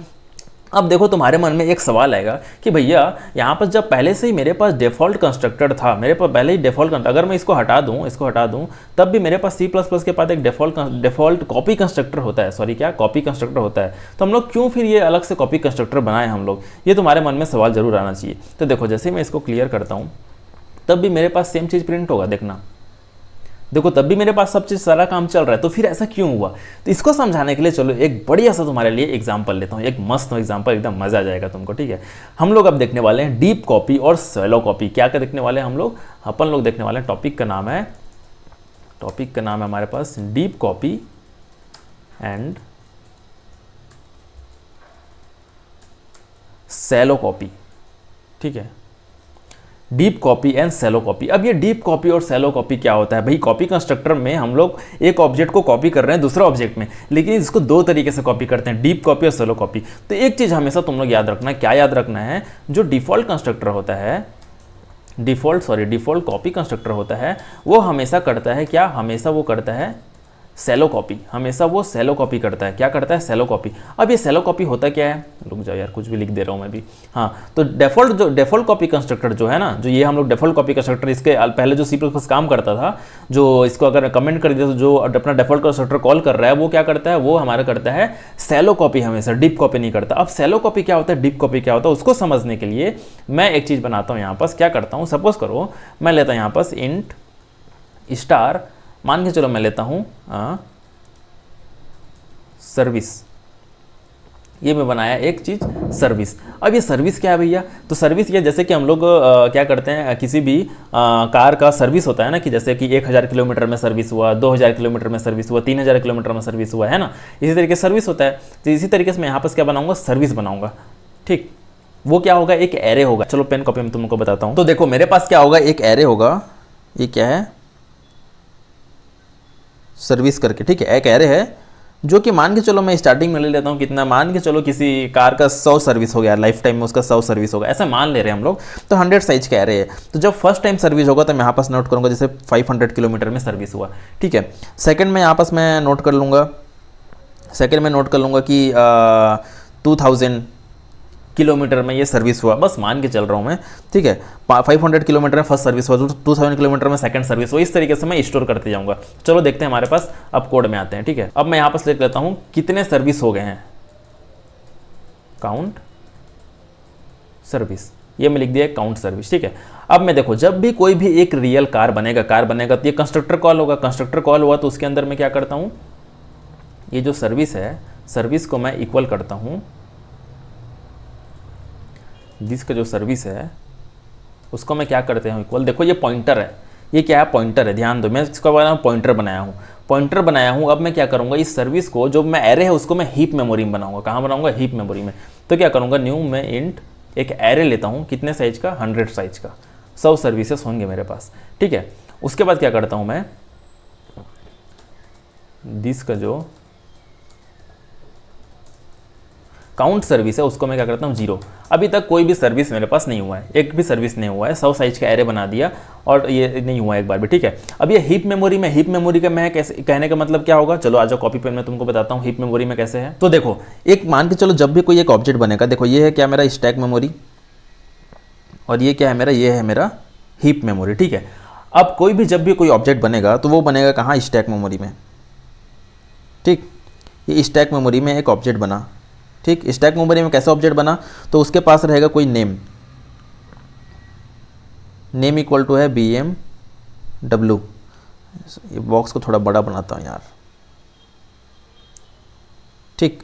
अब देखो तुम्हारे मन में एक सवाल आएगा कि भैया यहाँ पर जब पहले से ही मेरे पास डिफ़ॉल्ट कंस्ट्रक्टर था, मेरे पास पहले ही डिफ़ॉल्ट, अगर मैं इसको हटा दूँ तब भी मेरे पास C++ के पास एक डिफ़ॉल्ट कॉपी कंस्ट्रक्टर होता है, सॉरी क्या कॉपी कंस्ट्रक्टर होता है। तो हम लोग क्यों फिर ये अलग से कॉपी कंस्ट्रक्टर बनाए हम लोग, ये तुम्हारे मन में सवाल जरूर आना चाहिए। तो देखो जैसे मैं इसको क्लियर करता हूँ तब भी मेरे पास सेम चीज़ प्रिंट होगा, देखना देखो तब भी मेरे पास सब चीज़ सारा काम चल रहा है। तो फिर ऐसा क्यों हुआ, तो इसको समझाने के लिए चलो एक बढ़िया सा तुम्हारे लिए एग्जांपल लेता हूँ, एक मस्त एग्जांपल, एकदम मज़ा आ जाएगा तुमको, ठीक है। हम लोग अब देखने वाले हैं डीप कॉपी और शैलो कॉपी। क्या क्या देखने वाले हैं हम लोग, अपन लोग देखने वाले हैं, टॉपिक का नाम है हमारे पास deep copy and shallow copy, ठीक है, deep copy and shallow copy. अब ये डीप कॉपी और शैलो कॉपी क्या होता है भाई, कॉपी कंस्ट्रक्टर में हम लोग एक ऑब्जेक्ट को कॉपी कर रहे हैं दूसरा ऑब्जेक्ट में, लेकिन इसको 2 तरीके से कॉपी करते हैं, डीप कॉपी और शैलो कॉपी। तो एक चीज़ हमेशा तुम लोग याद रखना, क्या याद रखना है, जो डिफ़ॉल्ट कंस्ट्रक्टर होता है, डिफ़ॉल्ट कॉपी कंस्ट्रक्टर होता है, वो हमेशा करता है क्या, हमेशा वो करता है शैलो कॉपी, हमेशा वो शैलो कॉपी करता है। क्या करता है, शैलो कॉपी। अब ये शैलो कॉपी होता क्या है, रुक जाओ यार कुछ भी लिख दे रहा हूँ मैं भी, हाँ। तो डिफ़ॉल्ट कॉपी कंस्ट्रक्टर जो है ना, जो ये हम लोग डिफ़ॉल्ट कॉपी कंस्ट्रक्टर, इसके पहले जो C++ काम करता था, जो इसको अगर कमेंट कर दिया तो जो अपना डिफ़ॉल्ट कंस्ट्रक्टर कॉल कर रहा है वो क्या करता है, वो हमारा करता है शैलो कॉपी, हमेशा डीप कॉपी नहीं करता। अब शैलो कॉपी क्या होता है, डीप कॉपी क्या होता है, उसको समझने के लिए मैं एक चीज़ बनाता हूँ यहाँ पास। क्या करता हूँ, सपोज करो मैं लेता हूँ यहाँ पास इंट स्टार, मान के चलो मैं लेता हूँ सर्विस, ये मैं बनाया एक चीज़ सर्विस। अब ये सर्विस क्या है भैया, तो सर्विस ये जैसे कि हम लोग क्या करते हैं, किसी भी कार का सर्विस होता है ना, कि जैसे कि 1000 किलोमीटर में सर्विस हुआ, 2000 किलोमीटर में सर्विस हुआ, 3000 किलोमीटर में सर्विस हुआ, है ना, इसी तरीके से सर्विस होता है। तो इसी तरीके से मैं यहाँ पर क्या बनाऊंगा, सर्विस बनाऊंगा, ठीक। वो क्या होगा, एक एरे होगा। चलो पेन कॉपी में तुमको बताता हूँ। तो देखो मेरे पास क्या होगा, एक एरे होगा, ये क्या है, सर्विस करके, ठीक है, एक एरे है जो कि मान के चलो मैं स्टार्टिंग में ले लेता हूँ कितना, मान के चलो किसी कार का 100 सर्विस हो गया, लाइफ टाइम में उसका 100 सर्विस होगा, ऐसा मान ले रहे हैं हम लोग। तो 100 साइज का एरे है। तो जब फर्स्ट टाइम सर्विस होगा तो मैं यहाँ पास नोट करूँगा जैसे 500 किलोमीटर में सर्विस हुआ, ठीक है। सेकंड में यहाँ पास मैं नोट कर लूँगा, कि 2000 किलोमीटर में ये सर्विस हुआ, बस मान के चल रहा हूँ मैं, ठीक है। 500 किलोमीटर में फर्स्ट सर्विस हुआ, 2000 किलोमीटर में सेकंड सर्विस हुआ, इस तरीके से मैं स्टोर करते जाऊँगा। चलो देखते हैं हमारे पास, अब कोड में आते हैं, ठीक है। अब मैं यहाँ पर लिख लेता हूँ कितने सर्विस हो गए हैं, काउंट सर्विस, ये मैं लिख दिया काउंट सर्विस, ठीक है। अब मैं देखो जब भी कोई भी एक रियल कार बनेगा तो ये कंस्ट्रक्टर कॉल होगा, कंस्ट्रक्टर कॉल हुआ तो उसके अंदर मैं क्या करता हूँ, ये जो सर्विस है, सर्विस को मैं इक्वल करता हूँ, जिसका जो सर्विस है उसको मैं क्या करते हैं इक्वल। देखो ये पॉइंटर है, ये क्या है, पॉइंटर है, ध्यान दो, मैं इसको बना पॉइंटर बनाया हूँ। अब मैं क्या करूँगा, इस सर्विस को जो मैं एरे है उसको मैं हीप मेमोरी में बनाऊंगा। कहाँ बनाऊंगा, हीप मेमोरी में। तो क्या करूँगा, न्यू में इंट एक एरे लेता हूँ, कितने साइज का, 100 साइज का, 100 सर्विसेस होंगे मेरे पास, ठीक है। उसके बाद क्या करता हूँ मैं, दिस का जो काउंट सर्विस है उसको मैं क्या करता हूँ 0। अभी तक कोई भी सर्विस मेरे पास नहीं हुआ है, एक भी सर्विस नहीं हुआ है, 100 साइज का एरे बना दिया और ये नहीं हुआ एक बार भी, ठीक है। अब ये हीप मेमोरी का मैं कैसे, कहने का मतलब क्या होगा, चलो आ जाओ कॉपी पेन में तुमको बताता हूँ हीप मेमोरी में कैसे है। तो देखो एक मान के चलो जब भी कोई एक ऑब्जेक्ट बनेगा, देखो ये है क्या मेरा स्टैक मेमोरी और ये क्या है मेरा, ये है मेरा हीप मेमोरी, ठीक है। अब कोई भी जब भी कोई ऑब्जेक्ट बनेगा तो वो बनेगा कहाँ, स्टैक मेमोरी में, ठीक। ये स्टैक मेमोरी में एक ऑब्जेक्ट बना, ठीक। स्टैक मेमोरी में कैसा ऑब्जेक्ट बना, तो उसके पास रहेगा कोई नेम इक्वल टू है BMW। ये बॉक्स को थोड़ा बड़ा बनाता हूँ यार, ठीक।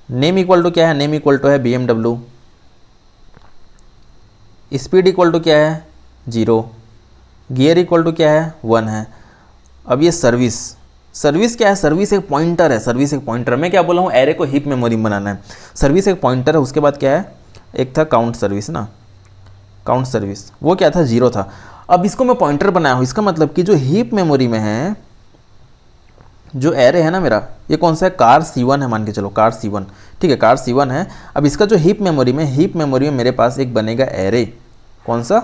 नेम इक्वल टू क्या है, नेम इक्वल टू है BMW, स्पीड इक्वल टू क्या है 0, गियर इक्वल टू क्या है 1 है। अब ये सर्विस, सर्विस क्या है, सर्विस एक पॉइंटर है, सर्विस एक पॉइंटर। मैं क्या बोला हूँ, एरे को हीप मेमोरी में बनाना है, सर्विस एक पॉइंटर है। उसके बाद क्या है, एक था काउंट सर्विस ना, काउंट सर्विस वो क्या था 0 था। अब इसको मैं पॉइंटर बनाया हूँ, इसका मतलब कि जो हीप मेमोरी में है, जो एरे है ना मेरा, ये कौन सा है, कार C1 है, मान के चलो कार C1, ठीक है, कार C1 है। अब इसका जो हीप मेमोरी में, हीप मेमोरी में मेरे पास एक बनेगा एरे, कौन सा,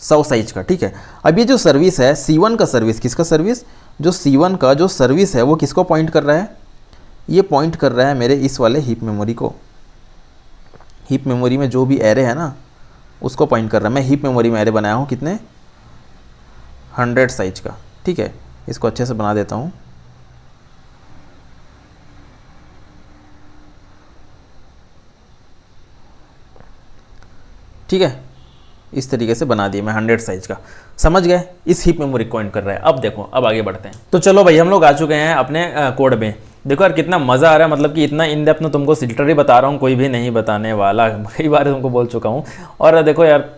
100 साइज का, ठीक है। अब ये जो सर्विस है C1 का सर्विस, किसका सर्विस, जो C1 का जो सर्विस है वो किसको पॉइंट कर रहा है, ये पॉइंट कर रहा है मेरे इस वाले हीप मेमोरी को। हीप मेमोरी में जो भी एरे है ना उसको पॉइंट कर रहा है। मैं हीप मेमोरी में एरे बनाया हूँ कितने, 100 साइज का, ठीक है। इसको अच्छे से बना देता हूँ। ठीक है, इस तरीके से बना दिया मैं 100 साइज का, समझ गए, इस हीप मेमोरी को पॉइंट कर रहा है। अब देखो, अब आगे बढ़ते हैं। तो चलो भाई, हम लोग आ चुके हैं अपने कोड में। देखो यार कितना मज़ा आ रहा है, मतलब कि इतना इन डेप्थ में तुमको लिटरली बता रहा हूँ, कोई भी नहीं बताने वाला, कई बार तुमको बोल चुका हूँ। और देखो यार,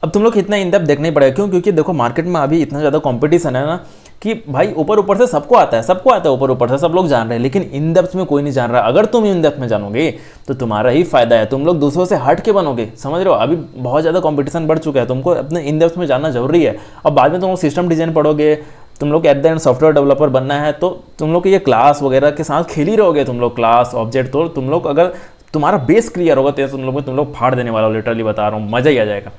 अब तुम लोग इतना इन डेप्थ देखना ही पड़ेगा, क्यों, क्योंकि देखो मार्केट में अभी इतना ज़्यादा कंपटीशन है ना, कि भाई ऊपर ऊपर से सबको आता है, सबको आता है, ऊपर ऊपर से सब लोग जान रहे हैं, लेकिन इन डेप्थ में कोई नहीं जान रहा। अगर तुम इन डेप्थ में जानोगे तो तुम्हारा ही फायदा है, तुम लोग दूसरों से हट के बनोगे, समझ रहे हो। अभी बहुत ज़्यादा कंपटीशन बढ़ चुका है, तुमको अपने इन डेप्थ में जानना जरूरी है। अब बाद में तुम लोग सिस्टम डिजाइन पढ़ोगे, तुम लोग at the end software developer बनना है, तो तुम लोग ये क्लास वगैरह के साथ खेल ही रहोगे, तुम लोग क्लास ऑब्जेक्ट। तो तुम लोग अगर तुम्हारा बेस क्लियर होगा तो तुम लोग फाड़ देने वाला हो, लिटरली बता रहा हूँ, मजा ही आ जाएगा।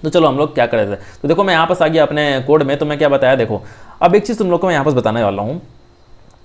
तो चलो हम लोग क्या कर रहे थे, तो देखो मैं यहाँ पास आ गया अपने कोड में। तो मैं क्या बताया, देखो अब एक चीज़ तुम लोग को मैं यहाँ पास बताने वाला हूँ।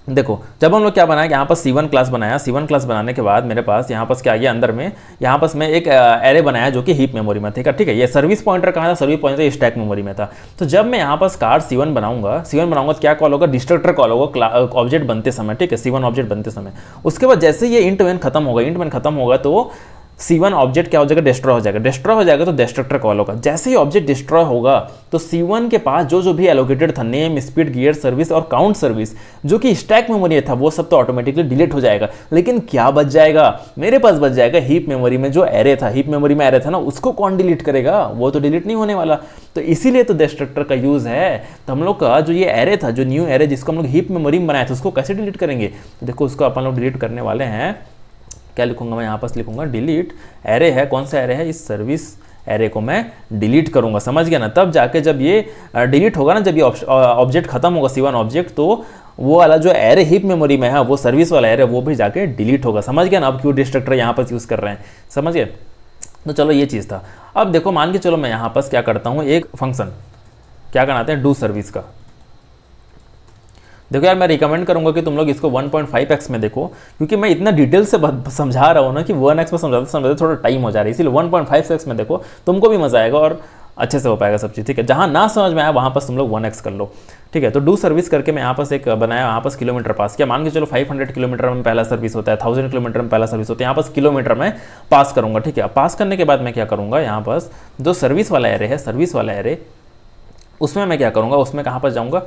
देखो जब हम लोग क्या बनाया, यहाँ पर C1 क्लास बनाया, C1 क्लास बनाने के बाद मेरे पास यहाँ पास क्या आ गया, अंदर में यहाँ पास मैं एक एरे बनाया जो कि हीप मेमोरी में था, ठीक है। ये सर्विस पॉइंटर कहाँ था, सर्विस पॉइंटर स्टैक मेमोरी में था। तो जब मैं यहाँ पास कार C1 बनाऊंगा, तो क्या कॉल होगा, डिस्ट्रक्टर कॉल होगा ऑब्जेक्ट बनते समय, ठीक है, C1 ऑब्जेक्ट बनते समय। उसके बाद जैसे ये इंट वेन खत्म होगा तो C1 ऑब्जेक्ट क्या हो जाएगा, डिस्ट्रॉय हो जाएगा। डिस्ट्रॉय हो जाएगा तो डिस्ट्रक्टर कॉल होगा। जैसे ही ऑब्जेक्ट डिस्ट्रॉय होगा तो C1 के पास जो भी एलोकेटेड था, नेम, स्पीड, गियर सर्विस और काउंट सर्विस, जो कि स्टैक मेमोरी था, वो सब तो ऑटोमेटिकली डिलीट हो जाएगा। लेकिन क्या बच जाएगा, मेरे पास बच जाएगा हीप मेमोरी में जो एरे था, हीप मेमोरी में एरे था ना, उसको कौन डिलीट करेगा, वो तो डिलीट नहीं होने वाला। तो इसीलिए तो डिस्ट्रक्टर का यूज है। तो हम लोग का जो ये एरे था, जो न्यू एरे जिसको हम लोग हीप मेमोरी में बनाया था, उसको कैसे डिलीट करेंगे। तो देखो उसको अपन लोग डिलीट करने वाले हैं। क्या लिखूंगा मैं, यहाँ पास लिखूंगा डिलीट एरे है, कौन सा एरे है, इस सर्विस एरे को मैं डिलीट करूंगा, समझ गया ना। तब जाके जब ये डिलीट होगा ना, जब ये ऑब्जेक्ट खत्म होगा C1 ऑब्जेक्ट, तो वो वाला जो एरे हीप मेमोरी में है, वो सर्विस वाला एरे, वो भी जाके डिलीट होगा, समझ गया ना। अब क्यों डिस्ट्रक्टर यहाँ पर यूज़ कर रहे हैं, समझ गए। तो चलो ये चीज़ था। अब देखो मान के चलो मैं यहाँ पास क्या करता हूँ, एक फंक्शन क्या बनाते हैं, डू सर्विस का। देखो यार मैं रिकमेंड करूंगा कि तुम लोग इसको 1.5x में देखो, क्योंकि मैं इतना डिटेल से समझा रहा हूँ ना कि 1x में समझाते थोड़ा टाइम हो जा रहा है, इसीलिए 1.5x में देखो, तुमको भी मजा आएगा और अच्छे से हो पाएगा सब चीज़, ठीक है। जहाँ ना समझ में आया वहाँ पास तुम लोग 1x कर लो, ठीक है। तो डू सर्विस करके मैं यहाँ पास एक बनाया, यहाँ पास किलोमीटर पास किया। मान के चलो 500 किलोमीटर में पहला सर्विस होता है, 1000 किलोमीटर में पहला सर्विस होता है, यहाँ पास किलोमीटर में पास करूँगा, ठीक है। पास करने के बाद मैं क्या करूँगा, यहाँ पास जो सर्विस वाला एरे है, सर्विस वाला एरे, उसमें मैं क्या करूँगा, उसमें कहाँ पर जाऊँगा,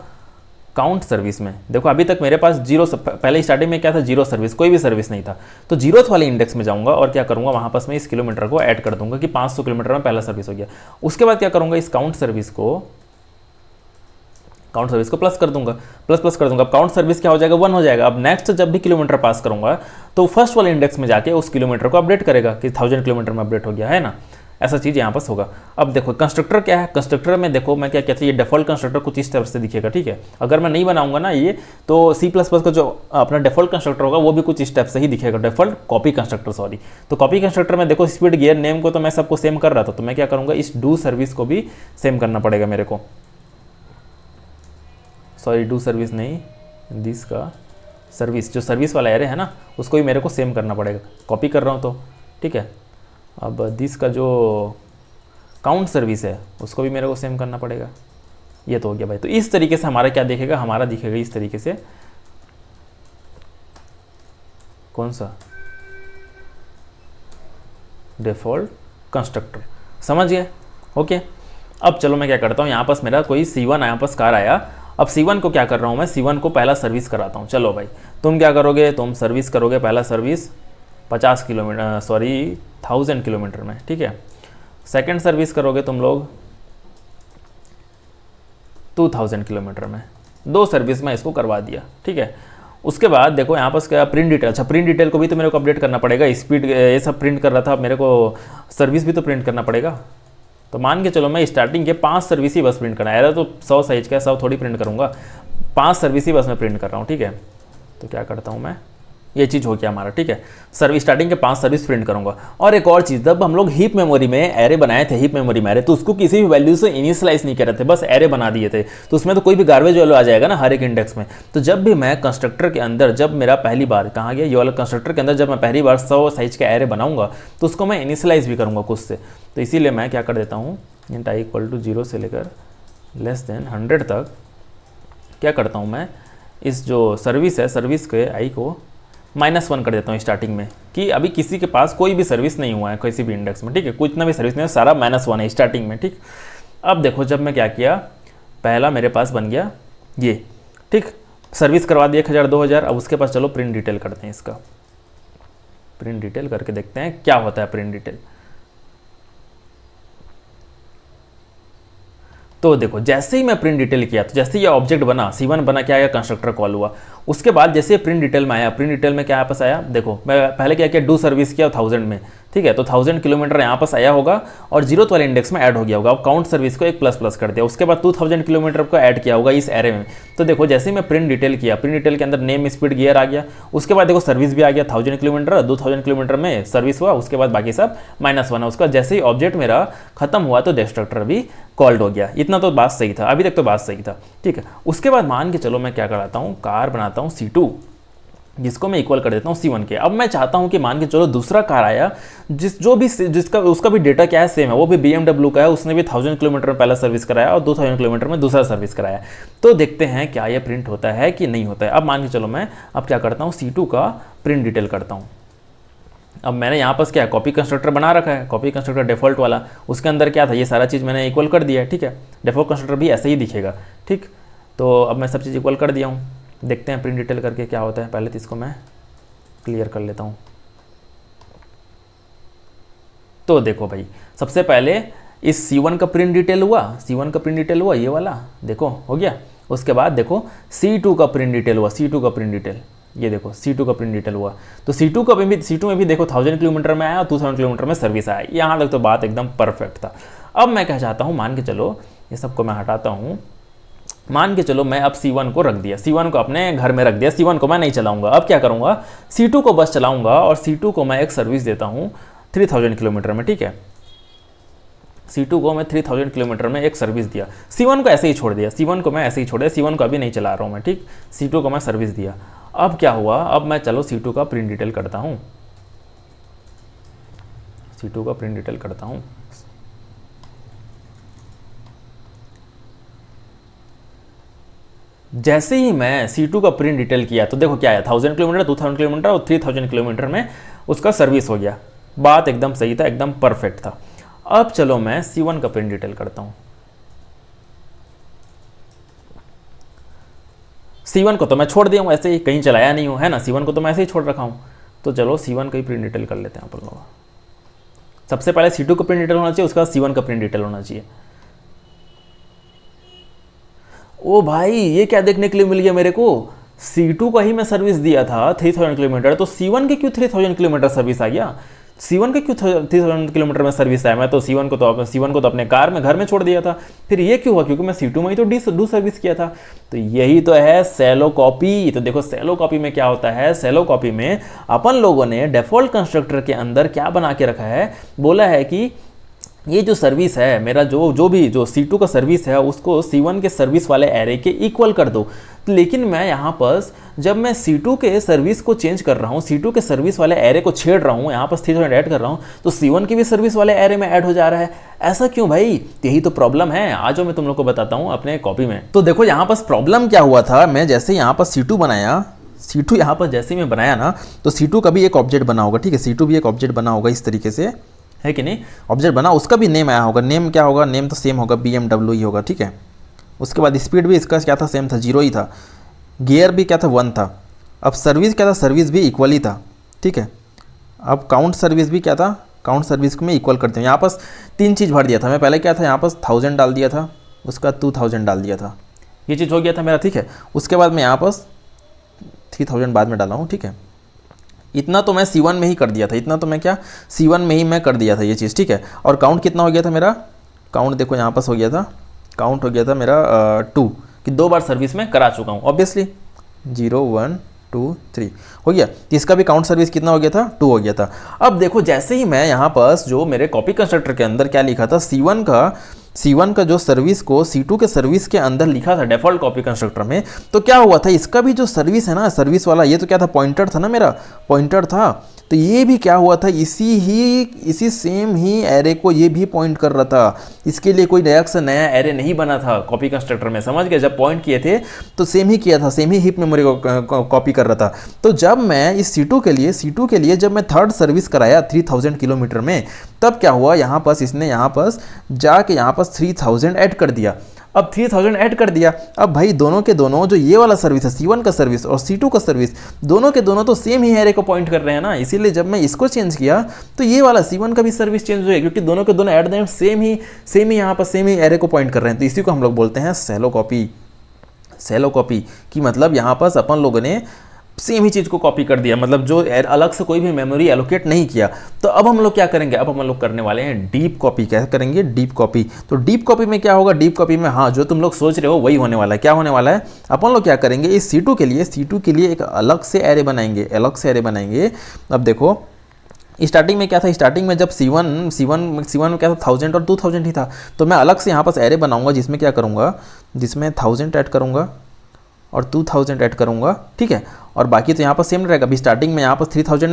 काउंट सर्विस में। देखो अभी तक मेरे पास जीरो, पहले स्टार्टिंग में क्या था, जीरो सर्विस, कोई भी सर्विस नहीं था। तो जीरोथ वाले इंडेक्स में जाऊंगा और क्या करूंगा, वहां पास मैं इस किलोमीटर को ऐड कर दूंगा कि 500 किलोमीटर में पहला सर्विस हो गया। उसके बाद क्या करूंगा, इस काउंट सर्विस को प्लस कर दूंगा, प्लस कर दूंगा। अब काउंट सर्विस क्या हो जाएगा, 1 हो जाएगा। अब नेक्स्ट जब भी किलोमीटर पास करूंगा तो फर्स्ट वाले इंडेक्स में जाके उस किलोमीटर को अपडेट करेगा कि 1000 किलोमीटर में अपडेट हो गया है ना, ऐसा चीज़ यहाँ पास होगा। अब देखो कंस्ट्रक्टर क्या है, कंस्ट्रक्टर में देखो मैं क्या कहता हूँ, ये डिफॉल्ट कंस्ट्रक्टर कुछ इस तरह से दिखेगा, ठीक है। अगर मैं नहीं बनाऊंगा ना ये, तो C++ का जो अपना डिफॉल्ट कंस्ट्रक्टर होगा वो भी कुछ इस टाइप से ही दिखेगा, डिफॉल्ट कॉपी कंस्ट्रक्टर, सॉरी। तो कॉपी कंस्ट्रक्टर में देखो स्पीड, गियर, नेम को तो मैं सबको सेम कर रहा था, तो मैं क्या करूँगा, इस डू सर्विस को भी सेम करना पड़ेगा मेरे को, सॉरी डू सर्विस नहीं, दिस का सर्विस, जो सर्विस वाला एरे है ना, उसको भी मेरे को सेम करना पड़ेगा, कॉपी कर रहा हूँ तो, ठीक है। अब दिस का जो काउंट सर्विस है उसको भी मेरे को सेम करना पड़ेगा। ये तो हो गया भाई। तो इस तरीके से हमारा क्या दिखेगा, हमारा दिखेगा इस तरीके से, कौन सा, डिफॉल्ट कंस्ट्रक्टर, समझ गए, ओके। अब चलो मैं क्या करता हूँ, यहाँ पास मेरा कोई C1 यहाँ पास कार आया। अब C1 को क्या कर रहा हूँ मैं, C1 को पहला सर्विस कराता हूँ। चलो भाई तुम क्या करोगे, तुम सर्विस करोगे, पहला सर्विस 50 किलोमीटर, सॉरी 1000 किलोमीटर में, ठीक है। सेकंड सर्विस करोगे तुम लोग 2000 किलोमीटर में। 2 सर्विस में इसको करवा दिया, ठीक है। उसके बाद देखो यहाँ पर क्या प्रिंट डिटेल, अच्छा प्रिंट डिटेल को भी तो मेरे को अपडेट करना पड़ेगा, स्पीड ये सब प्रिंट कर रहा था, मेरे को सर्विस भी तो प्रिंट करना पड़ेगा। तो मान के चलो मैं स्टार्टिंग के 5 सर्विस ही बस प्रिंट करना है, तो 100 साइज का 100 थोड़ी प्रिंट करूँगा, 5 सर्विस ही बस मैं प्रिंट कर रहा हूँ, ठीक है। तो क्या करता हूँ मैं, ये चीज़ हो गया हमारा, ठीक है। सर्विस स्टार्टिंग के 5 सर्विस प्रिंट करूंगा। और एक और चीज़, जब हम लोग हीप मेमोरी में एरे बनाए थे, हीप मेमोरी में एरे, तो उसको किसी भी वैल्यू से इनिशियलाइज नहीं कर रहे थे, बस एरे बना दिए थे। तो उसमें तो कोई भी गार्बेज वैल्यू आ जाएगा ना हर एक इंडेक्स में। तो जब भी मैं कंस्ट्रक्टर के अंदर, जब मेरा पहली बार कहाँ गया ये वाला कंस्ट्रक्टर के अंदर, जब मैं पहली बार 100 साइज का एरे बनाऊंगा तो उसको मैं इनिशियलाइज भी करूँगा कुछ से। तो इसीलिए मैं क्या कर देता हूँ, इंट आई इक्वल टू 0 से लेकर लेस देन 100 तक क्या करता हूँ मैं, इस जो सर्विस है सर्विस के आई को -1 कर देता हूँ स्टार्टिंग में, कि अभी किसी के पास कोई भी सर्विस नहीं हुआ है किसी भी इंडेक्स में, ठीक है। कुछ ना भी सर्विस नहीं है, सारा -1 है स्टार्टिंग में, ठीक। अब देखो जब मैं क्या किया, पहला मेरे पास बन गया ये, ठीक, सर्विस करवा दिया 1000 2000। अब उसके पास चलो प्रिंट डिटेल करते हैं, इसका प्रिंट डिटेल करके देखते हैं क्या होता है प्रिंट डिटेल। तो देखो जैसे ही मैं प्रिंट डिटेल किया, तो जैसे ही ये ऑब्जेक्ट बना C1 बना, क्या आया, कंस्ट्रक्टर कॉल हुआ। उसके बाद जैसे प्रिंट डिटेल में आया, प्रिंट डिटेल में क्या यहाँ पास आया, देखो मैं पहले क्या किया, डू सर्विस किया 1000 में, ठीक है। तो 1000 किलोमीटर यहाँ पास आया होगा और 0th वाले इंडेक्स में ऐड हो गया होगा। अब काउंट सर्विस को एक प्लस कर दिया, उसके बाद 2000 किलोमीटर को ऐड किया होगा इस एरे में। तो देखो जैसे ही मैं प्रिंट डिटेल किया, प्रिंट डिटेल के अंदर नेम स्पीड गियर आ गया, उसके बाद देखो सर्विस भी आ गया 1000 किलोमीटर, 2000 किलोमीटर में सर्विस हुआ, उसके बाद बाकी सब -1 है। उसका जैसे ही ऑब्जेक्ट मेरा खत्म हुआ तो डिस्ट्रक्टर भी कॉल्ड हो गया। इतना तो बात सही था, अभी तक तो बात सही था, ठीक है। उसके बाद मान के चलो मैं क्या कराता हूँ, कार बनाता हूँ C2, जिसको मैं इक्वल कर देता हूँ C1 के। अब मैं चाहता हूँ कि मान के चलो दूसरा कार आया, जिसका उसका भी डेटा क्या है, सेम है, वो भी BMW का है, उसने भी 1000 किलोमीटर में पहला सर्विस कराया और 2000 किलोमीटर में दूसरा सर्विस कराया। तो देखते हैं क्या ये प्रिंट होता है कि नहीं होता है। अब मान के चलो मैं अब क्या करता हूँ, C2 का प्रिंट डिटेल करता हूँ। अब मैंने यहाँ पर क्या है, कॉपी कंस्ट्रक्टर बना रखा है, कॉपी कंस्ट्रक्टर डिफॉल्ट वाला, उसके अंदर क्या था, ये सारा चीज़ मैंने इक्वल कर दिया है, ठीक है। डिफॉल्ट कंस्ट्रक्टर भी ऐसे ही दिखेगा, ठीक। तो अब मैं सब चीज़ इक्वल कर दिया हूँ, देखते हैं प्रिंट डिटेल करके क्या होता है। पहले तो इसको मैं क्लियर कर लेता हूँ। तो देखो भाई, सबसे पहले इस C1 का प्रिंट डिटेल हुआ, C1 का प्रिंट डिटेल हुआ, ये वाला देखो हो गया। उसके बाद देखो C2 का प्रिंट डिटेल हुआ, C2 का प्रिंट डिटेल, ये देखो C2 का प्रिंट डिटेल हुआ। तो C2 में भी देखो 1000 किलोमीटर में आया और 2000 किलोमीटर में सर्विस आया। यहाँ तक तो बात एकदम परफेक्ट था। अब मैं क्या चाहता हूँ, मान के चलो ये सबको मैं हटाता हूँ, मान के चलो मैं अब C1 को रख दिया, C1 को अपने घर में रख दिया, C1 को मैं नहीं चलाऊंगा। अब क्या करूंगा, C2 को बस चलाऊंगा और C2 को मैं एक सर्विस देता हूँ 3000 किलोमीटर में, ठीक है। C2 को मैं 3000 किलोमीटर में एक सर्विस दिया, C1 को ऐसे ही छोड़ दिया, C1 को मैं ऐसे ही छोड़ दिया, C1 को अभी नहीं चला रहा हूँ मैं, ठीक। C2 को मैं सर्विस दिया। अब क्या हुआ, अब मैं चलो C2 का प्रिंट डिटेल करता हूँ, C2 का प्रिंट डिटेल करता हूँ। जैसे ही मैं C2 का प्रिंट डिटेल किया तो देखो क्या है, 1000 किलोमीटर, 2000 किलोमीटर और 3000 किलोमीटर में उसका सर्विस हो गया। बात एकदम सही था, एकदम परफेक्ट था। अब चलो मैं C1 का प्रिंट डिटेल करता हूँ। C1 को तो मैं छोड़ दिया हूँ, ऐसे ही कहीं चलाया नहीं हूँ, है ना। C1 को तो मैं ऐसे ही छोड़ रखा हूँ। तो चलो C1 का ही प्रिंट डिटेल कर लेते हैं अपन लोग। सबसे पहले C2 का प्रिंट डिटेल होना चाहिए, उसका C1 का प्रिंट डिटेल होना चाहिए। ओ भाई, ये क्या देखने के लिए मिल गया मेरे को, C2 का ही मैं सर्विस दिया था 3000 किलोमीटर, तो C1 के क्यों 3000 किलोमीटर सर्विस आ गया, C1 के क्यों 3000 किलोमीटर में सर्विस आया। मैं तो C1 को तो अपने कार में घर में छोड़ दिया था, फिर ये क्यों हुआ, क्योंकि मैं C2 में ही तो डू सर्विस किया था। तो यही तो है सेलो कॉपी। तो देखो सेलो कॉपी में क्या होता है, सेलो कॉपी में अपन लोगों ने डिफॉल्ट कंस्ट्रक्टर के अंदर क्या बना के रखा है, बोला है कि ये जो सर्विस है मेरा, जो C2 का सर्विस है उसको C1 के सर्विस वाले एरे के इक्वल कर दो। लेकिन मैं यहाँ पर जब मैं C2 के सर्विस को चेंज कर रहा हूँ, C2 के सर्विस वाले एरे को छेड़ रहा हूँ, यहाँ पर 3000 ऐड कर रहा हूँ, तो C1 के भी सर्विस वाले एरे में ऐड हो जा रहा है। ऐसा क्यों भाई, यही तो प्रॉब्लम है। आज मैं तुम लोग को बताता हूँ अपने कॉपी में। तो देखो यहाँ पर प्रॉब्लम क्या हुआ था, मैं जैसे यहाँ पर C2 बनाया, C2 यहाँ पर जैसे मैं बनाया ना, तो C2 का भी एक ऑब्जेक्ट बना होगा, ठीक है। C2 भी एक ऑब्जेक्ट बना होगा इस तरीके से, है कि नहीं। ऑब्जेक्ट बना, उसका भी नेम आया होगा। नेम क्या होगा, नेम तो सेम होगा, BMW ही होगा, ठीक है। उसके बाद स्पीड भी इसका क्या था, सेम था, 0 ही था। गियर भी क्या था, 1 था। अब सर्विस क्या था, सर्विस भी इक्वल ही था, ठीक है। अब काउंट सर्विस भी क्या था, काउंट सर्विस को मैं इक्वल करते हैं, यहाँ पास 3 चीज़ भर दिया था मैं पहले, क्या था यहाँ पास 1000 डाल दिया था, उसका 2000 डाल दिया था, ये चीज़ हो गया था मेरा, ठीक है। उसके बाद मैं यहाँ पास 3000 बाद में डाला हूँ, ठीक है। इतना तो मैं C1 में ही कर दिया था, इतना तो मैं क्या C1 में ही मैं कर दिया था ये चीज़, ठीक है। और काउंट कितना हो गया था मेरा, काउंट देखो यहाँ पास हो गया था, काउंट हो गया था मेरा 2, कि 2 बार सर्विस में करा चुका हूँ ऑब्वियसली, 0 1 2 3 हो गया। तो इसका भी काउंट सर्विस कितना हो गया था, 2 हो गया था। अब देखो जैसे ही मैं यहाँ पास जो मेरे कॉपी कंस्ट्रक्टर के अंदर क्या लिखा था, C1 का जो सर्विस को C2 के सर्विस के अंदर लिखा था डिफॉल्ट कॉपी कंस्ट्रक्टर में, तो क्या हुआ था, इसका भी जो सर्विस है ना, सर्विस वाला ये तो क्या था, पॉइंटर था ना, मेरा पॉइंटर था, तो ये भी क्या हुआ था, इसी सेम ही एरे को ये भी पॉइंट कर रहा था। इसके लिए कोई नया एरे नहीं बना था कॉपी कंस्ट्रक्टर में, समझ गए। जब पॉइंट किए थे तो सेम ही किया था, सेम ही हीप मेमोरी को कॉपी कर रहा था। तो जब मैं इस C2 के लिए जब मैं थर्ड सर्विस कराया 3000 किलोमीटर में, तब क्या हुआ, यहाँ पास इसने यहाँ पास जाके यहाँ पास 3000 ऐड कर दिया। अब 3000 ऐड कर दिया, अब भाई दोनों के दोनों जो ये वाला सर्विस है C1 का सर्विस और C2 का सर्विस, दोनों के दोनों तो सेम ही एरे को पॉइंट कर रहे हैं ना, इसीलिए जब मैं इसको चेंज किया तो ये वाला C1 का भी सर्विस चेंज हुआ, क्योंकि दोनों के दोनों एट द एंड सेम ही यहाँ पर सेम ही एरे को पॉइंट कर रहे हैं। तो इसी को हम लोग बोलते हैं सैलो कॉपी की मतलब यहाँ पर अपन लोगों ने सेम ही चीज़ को कॉपी कर दिया, मतलब जो अलग से कोई भी मेमोरी एलोकेट नहीं किया। तो अब हम लोग क्या करेंगे, अब हम लोग करने वाले हैं डीप कॉपी। क्या करेंगे, डीप कॉपी। तो डीप कॉपी में क्या होगा, डीप कॉपी में हाँ जो तुम लोग सोच रहे हो वही होने वाला है। क्या होने वाला है, अपन लोग क्या करेंगे, इस C2 के लिए एक अलग से एरे बनाएंगे। अब देखो स्टार्टिंग में क्या था, स्टार्टिंग में जब C1 में क्या था 1000 और 2000 ही था, तो मैं अलग से यहाँ पास एरे बनाऊंगा जिसमें क्या करूँगा, जिसमें 1000 ऐड करूँगा और 2000 ऐड करूँगा, ठीक है। और बाकी तो यहाँ पर सेम रहेगा। अभी स्टार्टिंग में यहाँ पर 3000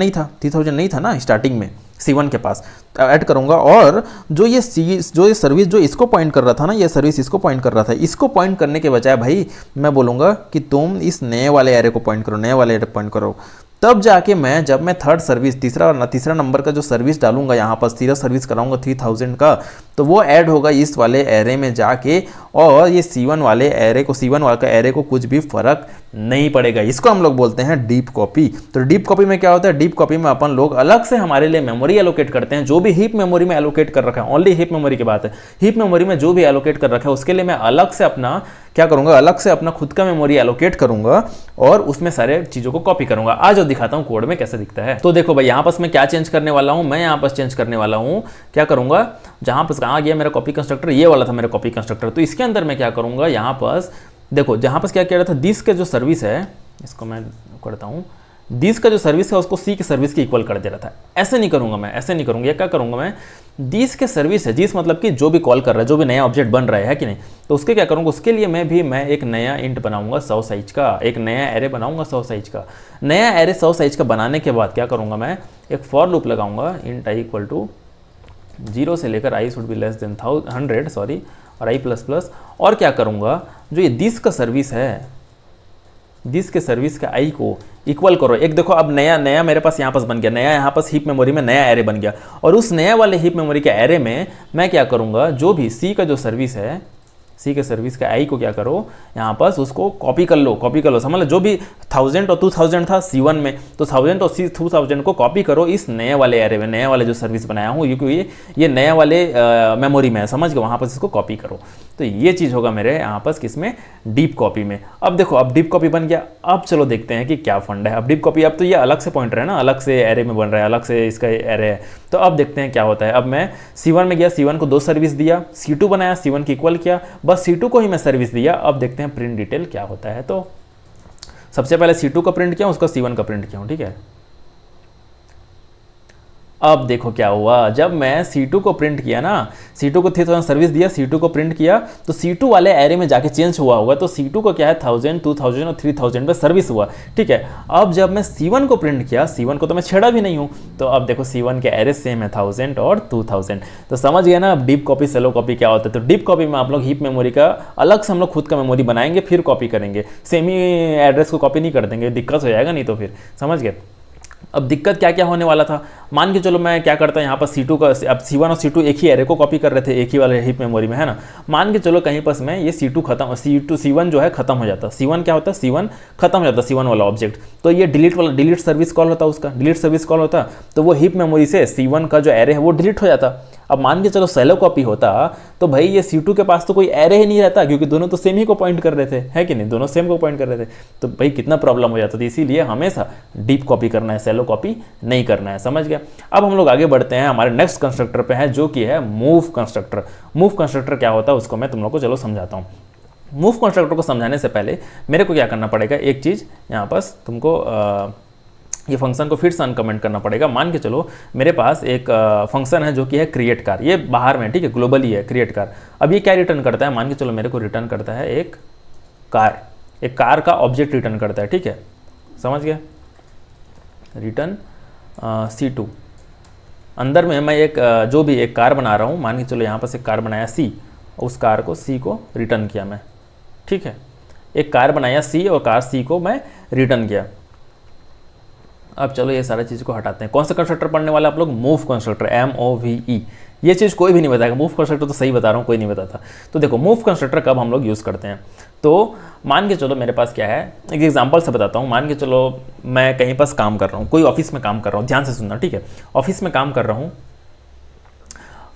नहीं था ना स्टार्टिंग में C1 के पास, ऐड करूँगा। और जो ये सर्विस जो इसको पॉइंट कर रहा था ना, ये सर्विस इसको पॉइंट कर रहा था, इसको पॉइंट करने के बजाय भाई मैं बोलूँगा कि तुम इस नए वाले एरे को पॉइंट करो, तब जाके जब मैं थर्ड सर्विस तीसरा नंबर का जो सर्विस डालूंगा, यहाँ पर तीसरा सर्विस कराऊंगा 3000 का, तो वो ऐड होगा इस वाले एरे में जाके, और ये C1 वाला एरे को कुछ भी फर्क नहीं पड़ेगा। इसको हम लोग बोलते हैं डीप कॉपी। तो डीप कॉपी में क्या होता है, डीप कॉपी में अपन लोग अलग से हमारे लिए मेमोरी एलोकेट करते हैं, जो भी हीप मेमोरी में एलोकेट कर रखा है, ओनली हीप मेमोरी की बात है, हीप मेमोरी में जो भी एलोकेट कर रखा है उसके लिए मैं अलग से अपना खुद का मेमोरी एलोकेट करूंगा और उसमें सारे चीजों को कॉपी करूंगा। आज दिखाता हूं कोड में कैसे दिखता है। तो देखो भाई यहाँ पास मैं क्या चेंज करने वाला हूं, मैं यहाँ पास चेंज करने वाला हूं, क्या करूंगा, जहां पास कहाँ गया मेरा कॉपी कंस्ट्रक्टर, ये वाला था मेरा कॉपी कंस्ट्रक्टर। तो इसके अंदर मैं क्या करूंगा, यहाँ पास देखो जहां पास क्या कह रहा था, दिस के जो सर्विस है, इसको मैं करता हूँ, दिस का जो सर्विस है उसको सी के सर्विस के इक्वल कर दे रहा था। ऐसे नहीं करूंगा, ये क्या करूंगा मैं, दिस के सर्विस है, जिस मतलब कि जो भी कॉल कर रहा है, जो भी नया ऑब्जेक्ट बन रहा है कि नहीं, तो उसके क्या करूंगा, उसके लिए मैं एक नया इंट बनाऊंगा 100 साइज का, एक नया एरे बनाऊंगा 100 साइज का। नया एरे 100 साइज का बनाने के बाद क्या करूंगा, मैं एक फॉर लूप लगाऊंगा, इंट आई इक्वल टू 0 से लेकर I should be less than 100 और आई प्लस प्लस। और क्या करूंगा, जो ये दिस का सर्विस है, दिस के सर्विस का आई को इक्वल करो। एक देखो अब नया मेरे पास यहाँ पास बन गया, नया यहाँ पास हीप मेमोरी में नया एरे बन गया, और उस नया वाले हीप मेमोरी के एरे में मैं क्या करूँगा, जो भी सी का जो सर्विस है, सी के सर्विस का आई को क्या करो, यहाँ पास उसको कॉपी कर लो, समझ लो। जो भी 1000 और 2000 था C1 में, तो 1000 और 2000 को कॉपी करो इस नए वाले एरे में, नया वाले जो सर्विस बनाया हूँ, क्योंकि ये नया वाले मेमोरी में है, समझ गए, वहाँ पास इसको कॉपी करो। तो ये चीज़ होगा मेरे यहाँ पास किसमें, डीप कॉपी में। अब देखो अब डीप कॉपी बन गया। अब चलो देखते हैं कि क्या फंड है। अब डीप कॉपी, अब तो ये अलग से पॉइंटर है ना, अलग से एरे में बन रहा है, अलग से इसका एरे है। तो अब देखते हैं क्या होता है। अब मैं C1 में गया, C1 को 2 सर्विस दिया, C2 बनाया, C1 की इक्वल किया, बस C2 को ही मैं सर्विस दिया। अब देखते हैं प्रिंट डिटेल क्या होता है। तो सबसे पहले C2 का प्रिंट किया, उसका C1 का प्रिंट किया हूं, ठीक है। अब देखो क्या हुआ, जब मैं C2 को प्रिंट किया ना, C2 को 3000 सर्विस दिया, C2 को प्रिंट किया, तो C2 वाले एरे में जाके चेंज हुआ होगा। तो C2 को क्या है 1000, 2000 और 3000 पे सर्विस हुआ, ठीक है। अब जब मैं C1 को प्रिंट किया, C1 को तो मैं छेड़ा भी नहीं हूँ, तो अब देखो C1 के एरे सेम है 1000 और 2000। तो समझ गया ना अब डीप कॉपी सेलो कॉपी क्या होता है। तो डीप कॉपी में आप लोग हीप मेमोरी का अलग से हम लोग खुद का मेमोरी बनाएंगे, फिर कॉपी करेंगे, सेम ही एड्रेस को कॉपी नहीं कर देंगे, दिक्कत हो जाएगा नहीं तो फिर, समझ गए। अब दिक्कत क्या क्या होने वाला था, मान के चलो मैं क्या करता यहाँ पर C2 का, अब C1 और C2 एक ही एरे को कॉपी कर रहे थे एक ही वाले हीप मेमोरी में, है ना। मान के चलो कहीं पर मैं ये C2 खत्म, C1 जो है खत्म हो जाता, C1 क्या होता है, C1 खत्म हो जाता, C1 वाला ऑब्जेक्ट, तो ये डिलीट सर्विस कॉल होता, उसका डिलीट सर्विस कॉल होता, तो वो हीप मेमोरी से C1 का जो एरे है वो डिलीट हो जाता। अब मान के चलो सेलो कॉपी होता तो भाई ये C2 के पास तो कोई एरे ही नहीं रहता, क्योंकि दोनों तो सेम ही को पॉइंट कर रहे थे, है कि नहीं, दोनों सेम को पॉइंट कर रहे थे, तो भाई कितना प्रॉब्लम हो जाता था। इसीलिए हमेशा डीप कॉपी करना है, सेलो कॉपी नहीं करना है, समझ गया। अब हम लोग आगे बढ़ते हैं हमारे नेक्स्ट कंस्ट्रक्टर पे है, जो कि है मूव कंस्ट्रक्टर। मूव कंस्ट्रक्टर क्या होता है उसको मैं तुम लोग को चलो समझाता हूँ। मूव कंस्ट्रक्टर को समझाने से पहले मेरे को क्या करना पड़ेगा, एक चीज़ यहाँ पास तुमको ये फंक्शन को फिर से अनकमेंट करना पड़ेगा। मान के चलो मेरे पास एक फंक्शन है जो कि है क्रिएट कार, ये बाहर में, ठीक है, ग्लोबली है क्रिएट कार। अब ये क्या रिटर्न करता है, मान के चलो मेरे को रिटर्न करता है एक कार का ऑब्जेक्ट रिटर्न करता है, ठीक है, समझ गया, रिटर्न C2। अंदर में मैं एक जो भी एक कार बना रहा हूँ, मान के चलो यहाँ पर एक कार बनाया C, उस कार को C को रिटर्न किया मैं, ठीक है, एक कार बनाया C और कार C को मैं रिटर्न किया। अब चलो ये सारी चीज़ को हटाते हैं। कौन सा कंस्ट्रक्टर पढ़ने वाला आप लोग, मूव कंस्ट्रक्टर, MOVE। ये चीज़ कोई भी नहीं बताएगा, मूव कंस्ट्रक्टर तो सही बता रहा हूँ, कोई नहीं बताता। तो देखो मूव कंस्ट्रक्टर कब हम लोग यूज़ करते हैं, तो मान के चलो मेरे पास क्या है, एक एग्जांपल से बताता हूँ। मान के चलो मैं कहीं पास काम कर रहा हूँ, कोई ऑफिस में काम कर रहा हूँ, ध्यान से सुनना, ठीक है, ऑफिस में काम कर रहा हूँ।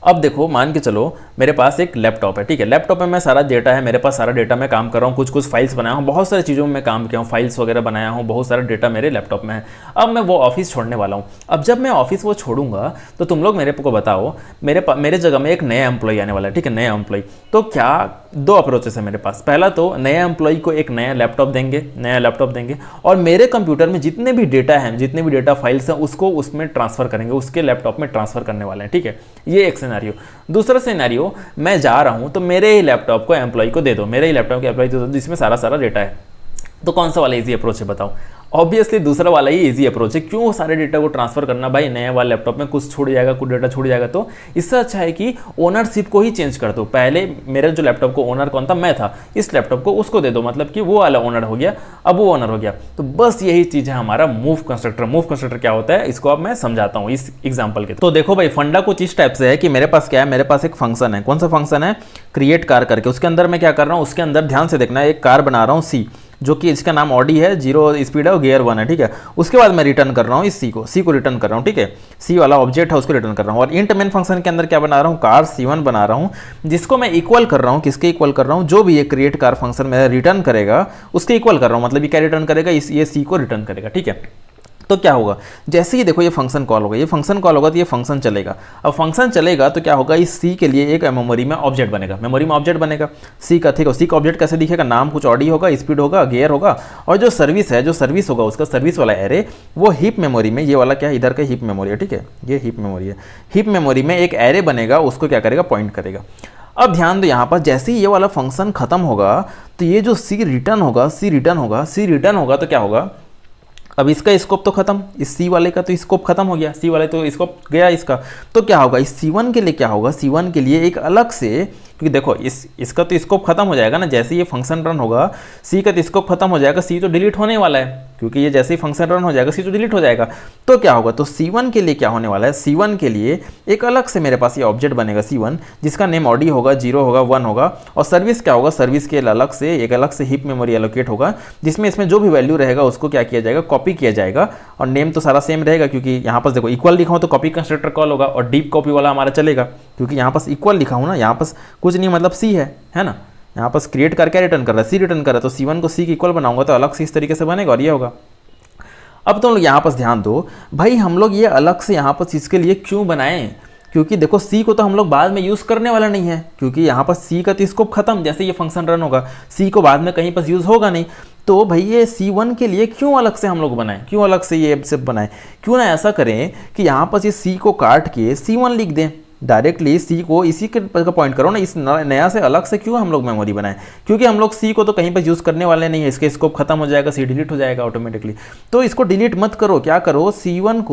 अब देखो मान के चलो मेरे पास एक लैपटॉप है, ठीक है, लैपटॉप में मैं सारा डेटा है, मेरे पास सारा डेटा मैं काम कर रहा हूँ, कुछ फाइल्स बनाया हूँ, बहुत सारी चीज़ों में मैं काम किया हूँ, फाइल्स वगैरह बनाया हूँ, बहुत सारा डेटा मेरे लैपटॉप में है। अब मैं वो ऑफिस छोड़ने वाला हूँ। अब जब मैं ऑफिस वो छोड़ूंगा तो तुम लोग मेरे को बताओ, मेरे जगह में एक नया एम्प्लॉय आने वाला है, ठीक है, नया एम्प्लॉय। तो क्या दो अप्रोचेस है मेरे पास, पहला तो नया एम्प्लॉय को एक नया लैपटॉप देंगे और मेरे कंप्यूटर में जितने भी डेटा हैं, जितने भी डेटा फाइल्स हैं, उसको उसमें ट्रांसफर करेंगे, उसके लैपटॉप में ट्रांसफर करने वाले हैं, ठीक है, ये एक सिनेरियो। दूसरा सिनेरियो, मैं जा रहा हूं तो मेरे ही लैपटॉप को एम्प्लॉय को दे दो, मेरे ही लैपटॉप के एम्प्लॉय को दे दो, जिसमें सारा डेटा है। तो कौन सा वाला इजी अप्रोच है बताओ, ऑब्वियसली दूसरा वाला ही इजी अप्रोच है। क्यों सारे डेटा को ट्रांसफर करना, भाई नए वाले लैपटॉप में कुछ छूट जाएगा, कुछ डेटा छूट जाएगा, तो इससे अच्छा है कि ओनरशिप को ही चेंज कर दो। पहले मेरे जो लैपटॉप को ओनर कौन था, मैं था, इस लैपटॉप को उसको दे दो, मतलब कि वो वाला ओनर हो गया, अब वो ओनर हो गया। तो बस यही चीज है हमारा मूव कंस्ट्रक्टर। मूव कंस्ट्रक्टर क्या होता है इसको अब मैं समझाता हूँ इस एग्जाम्पल के। तो देखो भाई फंडा कुछ इस टाइप से है कि मेरे पास क्या है, मेरे पास एक फंक्शन है, कौन सा फंक्शन है, क्रिएट कार करके। उसके अंदर मैं क्या कर रहा हूँ, उसके अंदर ध्यान से देखना है, एक कार बना रहा हूँ C, जो कि इसका नाम ऑडी है, 0 स्पीड है और गियर 1 है, ठीक है। उसके बाद मैं रिटर्न कर रहा हूँ इस C को रिटर्न कर रहा हूँ, ठीक है, C वाला ऑब्जेक्ट है उसको रिटर्न कर रहा हूँ। और इंट मेन फंक्शन के अंदर क्या बना रहा हूँ, कार C1 बना रहा हूँ, जिसको मैं इक्वल कर रहा हूँ, किसके इक्वल कर रहा हूँ, जो भी ये क्रिएट कार फंक्शन मेरा रिटर्न करेगा उसके इक्वल कर रहा हूँ, मतलब ये क्या रिटर्न करेगा, ये C को रिटर्न करेगा, ठीक है। तो क्या होगा, जैसे ही देखो ये फंक्शन कॉल होगा, ये फंक्शन कॉल होगा तो ये फंक्शन चलेगा। अब फंक्शन चलेगा तो क्या होगा, इस C के लिए एक मेमोरी में ऑब्जेक्ट बनेगा, मेमोरी में ऑब्जेक्ट बनेगा C का, ठीक है। C का ऑब्जेक्ट कैसे दिखेगा, नाम कुछ ऑडी होगा, स्पीड होगा, गियर होगा, और जो सर्विस है, जो सर्विस होगा उसका सर्विस वाला एरे वो हीप मेमोरी में, ये वाला क्या है इधर का हीप मेमोरी है, ठीक है, ये हीप मेमोरी है। हीप मेमोरी में एक एरे बनेगा, उसको क्या करेगा, पॉइंट करेगा। अब ध्यान दो यहाँ पर, जैसे ही ये वाला फंक्शन खत्म होगा तो ये जो C रिटर्न होगा तो क्या होगा, अब इसका स्कोप तो खत्म, इस C वाले का तो स्कोप खत्म हो गया, C वाले तो स्कोप गया इसका। तो क्या होगा, इस C1 के लिए क्या होगा, C1 के लिए एक अलग से, क्योंकि देखो इसका तो स्कोप खत्म हो जाएगा ना, जैसे ये फंक्शन रन होगा C का तो स्कोप खत्म हो जाएगा, C तो डिलीट होने वाला है, क्योंकि ये जैसे ही फंक्शन रन हो जाएगा C तो डिलीट हो जाएगा। तो क्या होगा, तो C1 के लिए क्या होने वाला है, C1 के लिए एक अलग से मेरे पास ये ऑब्जेक्ट बनेगा C1, जिसका नेम ऑडी होगा, 0 होगा, 1 होगा, और सर्विस क्या होगा, सर्विस के अलग से एक अलग से हीप मेमोरी एलोकेट होगा, जिसमें इसमें जो भी वैल्यू रहेगा उसको क्या किया जाएगा, कॉपी किया जाएगा। और नेम तो सारा सेम रहेगा, क्योंकि यहाँ पास देखो इक्वल लिखा हो तो कॉपी कंस्ट्रक्टर कॉल होगा, और डीप कॉपी वाला हमारा चलेगा, क्योंकि यहाँ पास इक्वल लिखा हूँ ना, यहाँ पास कुछ नहीं मतलब C है ना, यहाँ पास क्रिएट कर क्या रिटर्न कर रहा है, C रिटर्न कर रहा है, तो C1 को C के इक्वल बनाऊंगा तो अलग से इस तरीके से बनेगा, और ये होगा। अब तो यहाँ पास ध्यान दो भाई, हम लोग ये अलग से यहाँ पास इसके लिए क्यों बनाएं, क्योंकि देखो C को तो हम लोग बाद में यूज़ करने वाला नहीं है, क्योंकि यहाँ पर C का तो स्कोप खत्म, जैसे ये फंक्शन रन होगा C को बाद में कहीं पर यूज़ होगा नहीं। तो भाई ये C1 के लिए क्यों अलग से हम लोग बनाएं, क्यों अलग से ये सब बनाएं, क्यों ना ऐसा करें कि यहाँ पर ये C को काट के C1 लिख दें, डायरेक्टली सी को इसी के का पॉइंट करो ना, इस नया से अलग से क्यों हम लोग मेमोरी बनाएं, क्योंकि हम लोग सी को तो कहीं पर यूज़ करने वाले नहीं है, इसके स्कोप खत्म हो जाएगा, सी डिलीट हो जाएगा ऑटोमेटिकली। तो इसको डिलीट मत करो, क्या करो C1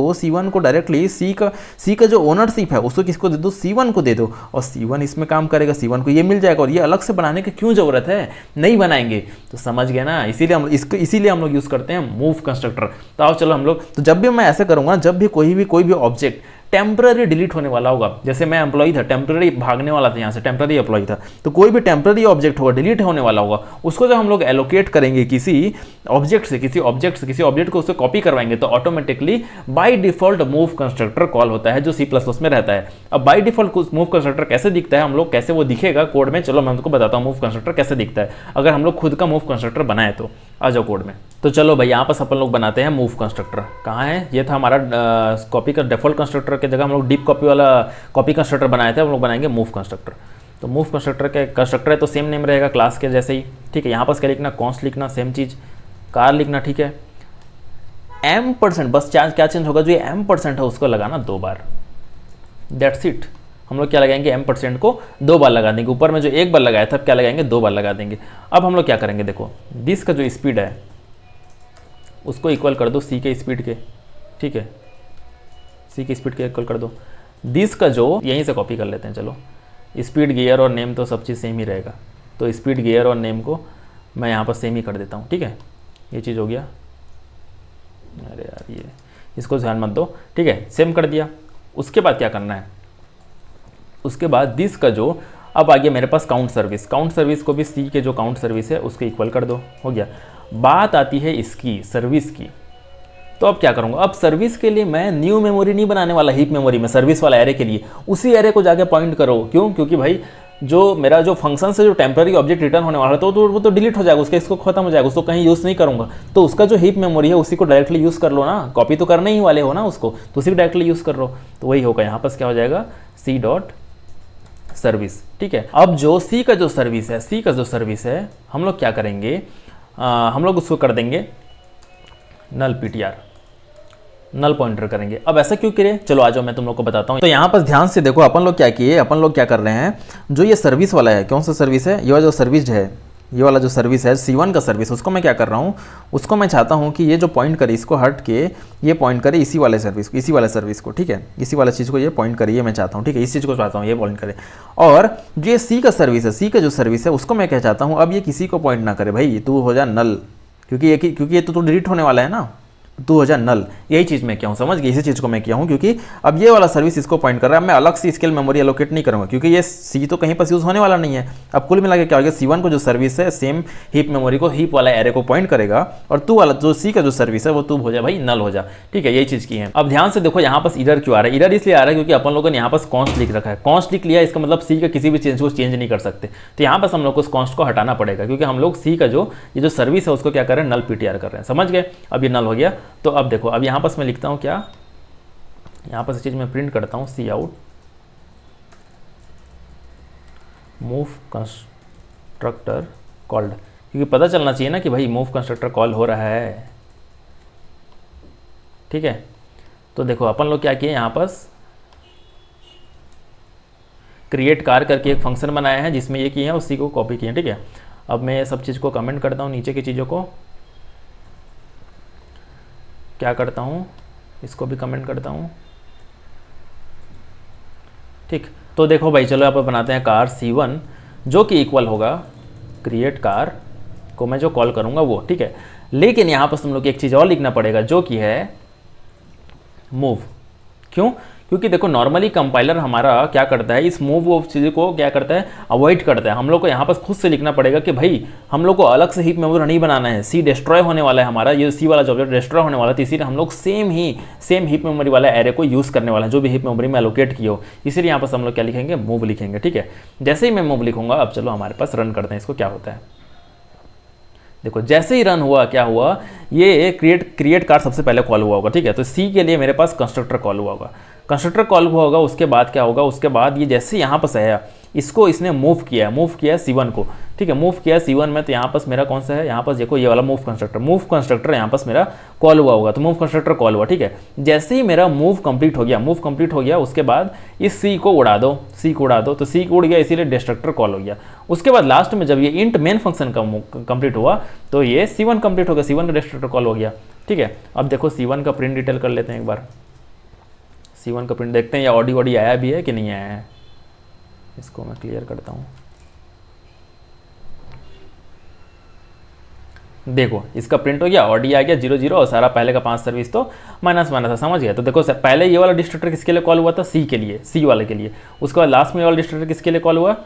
को डायरेक्टली सी का जो ओनरशिप है उसको किसको दे दो, C1 को दे दो, और C1 इसमें काम करेगा, C1 को ये मिल जाएगा, और ये अलग से बनाने की क्यों जरूरत है, नहीं बनाएंगे। तो समझ गए ना, इसीलिए हम लोग यूज़ करते हैं मूव कंस्ट्रक्टर। तो आओ चलो हम लोग, तो जब भी मैं ऐसे करूँगा, जब भी कोई भी ऑब्जेक्ट टेम्पररी डिलीट होने वाला होगा, जैसे मैं एम्प्लॉई था, टेम्पररी भागने वाला था यहाँ से, टेम्पररी एम्प्लॉई था, तो कोई भी टेम्पररी ऑब्जेक्ट होगा डिलीट होने वाला होगा, उसको जब हम लोग एलोकेट करेंगे किसी ऑब्जेक्ट को उससे कॉपी करवाएंगे, तो automatically by default move constructor call होता है, जो C++ में रहता है। अब बाय डिफॉल्ट मूव कंस्ट्रक्टर कैसे दिखता है, हम लोग कैसे वो दिखेगा कोड में, चलो मैं तुमको बताता हूँ मूव कंस्ट्रक्टर कैसे दिखता है, अगर हम लोग खुद का मूव कंस्ट्रक्टर बनाए तो। आ जाओ कोड में। तो चलो भाई यहाँ पर अपन लोग बनाते हैं मूव कंस्ट्रक्टर। कहाँ है, ये था हमारा कॉपी का डिफॉल्ट कंस्ट्रक्टर के जगह हम लोग डीप कॉपी वाला कॉपी कंस्ट्रक्टर बनाए थे, हम लोग बनाएंगे मूव कंस्ट्रक्टर। तो मूव कंस्ट्रक्टर के कंस्ट्रक्टर है तो सेम नेम रहेगा क्लास के जैसे ही, ठीक है। यहाँ पर क्या लिखना, कॉन्स्ट लिखना, सेम चीज़, कार लिखना, ठीक है। M%, बस क्या चेंज होगा, जो ये M% है उसको लगाना 2 बार, दैट्स इट। हम लोग क्या लगाएंगे, M% को 2 बार लगा देंगे, ऊपर में जो 1 बार लगाया था क्या लगाएंगे, 2 बार लगा देंगे। अब हम लोग क्या करेंगे, देखो दिस का जो स्पीड है उसको इक्वल कर दो सी के स्पीड के, ठीक है, सी के स्पीड के इक्वल कर दो। दिस का जो, यहीं से कॉपी कर लेते हैं, चलो स्पीड, गियर और नेम तो सब चीज़ सेम ही रहेगा, तो स्पीड, गियर और नेम को मैं यहाँ पर सेम ही कर देता हूँ, ठीक है। ये चीज़ हो गया, अरे यार ये इसको ध्यान मत दो, ठीक है, सेम कर दिया। उसके बाद क्या करना है, उसके बाद दिस का जो अब आ गया मेरे पास काउंट सर्विस को भी सी के जो काउंट सर्विस है उसको इक्वल कर दो, हो गया। बात आती है इसकी सर्विस की, तो अब क्या करूंगा, अब सर्विस के लिए मैं न्यू मेमोरी नहीं बनाने वाला हीप मेमोरी में, सर्विस वाला एरे के लिए उसी एरे को जाके पॉइंट करो। क्यों, क्योंकि भाई जो मेरा जो फंक्शन से जो टेम्पररी ऑब्जेक्ट रिटर्न होने वाला है तो वो तो डिलीट हो जाएगा, उसका इसको खत्म हो जाएगा, उसको कहीं यूज़ नहीं करूंगा, तो उसका जो हीप मेमोरी है उसी को डायरेक्टली यूज़ कर लो ना, कॉपी तो करने ही वाले हो ना उसको, तो उसी को डायरेक्टली यूज़ कर लो। तो वही होगा, यहाँ पर क्या हो जाएगा, सी डॉट सर्विस, ठीक है। अब जो सी का जो सर्विस है हम लोग क्या करेंगे, हम लोग उसको कर देंगे नल PTR, नल पॉइंटर करेंगे। अब ऐसा क्यों करें, चलो आ जाओ मैं तुम लोग को बताता हूँ। तो यहाँ पर ध्यान से देखो, अपन लोग क्या किए, अपन लोग क्या कर रहे हैं, जो ये सर्विस वाला है, कौन सा सर्विस है, ये वाला जो सर्विस है, ये वाला जो सर्विस है C1 का सर्विस, उसको मैं क्या कर रहा हूँ, उसको मैं चाहता हूँ कि ये जो पॉइंट करे इसको हट के ये पॉइंट करे इसी वाले सर्विस को, ठीक है, इसी वाला चीज़ को ये पॉइंट करे, ये मैं चाहता हूँ, ठीक है, इस चीज़ को चाहता हूँ ये पॉइंट करे। और जो ये सी का सर्विस है, सी का जो सर्विस है उसको मैं क्या चाहता हूँ, अब ये किसी को पॉइंट ना करे भाई, तू हो जा नल, क्योंकि ये तो डिलीट होने वाला है ना, तू हो जा नल। यही चीज़ मैं किया हूँ, समझ गए, इसी चीज़ को मैं किया हूँ, क्योंकि अब ये वाला सर्विस इसको पॉइंट कर रहा है, मैं अलग से स्केल मेमोरी एलोकेट नहीं करूँगा, क्योंकि ये सी तो कहीं पर यूज़ होने वाला नहीं है। अब कुल मिला के क्या हो गया, C1 को जो सर्विस है सेम हीप मेमोरी को, हीप वाला एरे को पॉइंट करेगा, और तू वाला जो सी का जो सर्विस है वो तू हो जा भाई नल हो जा, ठीक है, यही चीज़ की है। अब ध्यान से देखो यहाँ पर इरर क्यों आ रहा है, इरर इसलिए आ रहा है क्योंकि अपन लोगों ने यहाँ पर कॉन्स्ट लिख रखा है, कॉन्स्ट लिख लिया, इसका मतलब सी का किसी भी चीज़ को चेंज नहीं कर सकते, तो यहाँ पर हम लोग को उस कॉन्स्ट को हटाना पड़ेगा, क्योंकि हम लोग सी का ये जो सर्विस है उसको क्या कर रहे हैं, नल PTR कर रहे हैं, समझ गए। अब ये नल हो गया, तो अब देखो, अब यहाँ पर मैं लिखता हूँ क्या, यहाँ पर चीज़ मैं प्रिंट करता हूँ, सी आउट मूव कंस्ट्रक्टर कॉल्ड, क्योंकि पता चलना चाहिए ना कि भाई मूव कंस्ट्रक्टर कॉल हो रहा है, ठीक है। तो देखो अपन लोग क्या किए, यहाँ पर क्रिएट कार करके एक फंक्शन बनाया है जिसमें ये किए हैं, उसी को कॉपी किए हैं, ठीक है। अब मैं ये सब चीज़ को कमेंट करता हूँ, नीचे की चीज़ों को क्या करता हूँ, इसको भी कमेंट करता हूँ, ठीक। तो देखो भाई, चलो यहाँ पर बनाते हैं कार C1 जो कि इक्वल होगा क्रिएट कार को मैं जो कॉल करूँगा वो, ठीक है। लेकिन यहाँ पर तुम लोग एक चीज़ और लिखना पड़ेगा जो कि है मूव। क्यों, क्योंकि देखो नॉर्मली कंपाइलर हमारा क्या करता है, इस मूव ऑफ चीज़ को क्या करता है, अवॉइड करता है। हम लोग को यहाँ पर खुद से लिखना पड़ेगा कि भाई हम लोग को अलग से हीप मेमोरी नहीं बनाना है, सी डिस्ट्रॉय होने वाला है हमारा, ये सी वाला जो ऑब्जेक्ट डिस्ट्रॉय होने वाला है, तो इसीलिए हम लोग सेम हीप मेमोरी वाला एरे को यूज़ करने वाला है जो भी हीप मेमोरी में एलोकेट किया हो, इसीलिए यहाँ पर हम लोग क्या लिखेंगे, मूव लिखेंगे, ठीक है। जैसे ही मैं मूव लिखूंगा, अब चलो हमारे पास रन करते हैं इसको, क्या होता है देखो, जैसे ही रन हुआ क्या हुआ, ये क्रिएट कार सबसे पहले कॉल हुआ होगा, ठीक है। तो सी के लिए मेरे पास कंस्ट्रक्टर कॉल हुआ होगा, कंस्ट्रक्टर कॉल हुआ होगा, उसके बाद क्या होगा, उसके बाद ये जैसे यहाँ पर आया, इसको इसने मूव किया है C1 को, ठीक है, मूव किया है C1 में। तो यहाँ पास मेरा कौन सा है, यहाँ पास देखो ये वाला मूव कंस्ट्रक्टर यहाँ पास मेरा कॉल हुआ होगा, तो मूव कंस्ट्रक्टर कॉल हुआ, ठीक है। जैसे ही मेरा मूव कंप्लीट हो गया उसके बाद इस C को उड़ा दो, तो C को उड़ गया, इसीलिए डिस्ट्रक्टर कॉल हो गया। उसके बाद लास्ट में जब ये इंट मेन फंक्शन का कंप्लीट हुआ तो ये C1 कंप्लीट हो गया, C1 का डिस्ट्रक्टर कॉल हो गया, ठीक है। अब देखो C1 का प्रिंट डिटेल कर लेते हैं एक बार, C1 का प्रिंट देखते हैं या ऑडी आया भी है कि नहीं आया है। इसको मैं क्लियर करता हूँ, देखो इसका प्रिंट हो गया, ऑडी आ गया 0 और सारा पहले का 5 सर्विस तो माइनस था, समझ गया। तो देखो सर पहले ये वाला डिस्ट्रक्टर किसके लिए कॉल हुआ था, C के लिए, C वाले के लिए। उसके बाद लास्ट में वाला डिस्ट्रक्टर किसके लिए कॉल हुआ,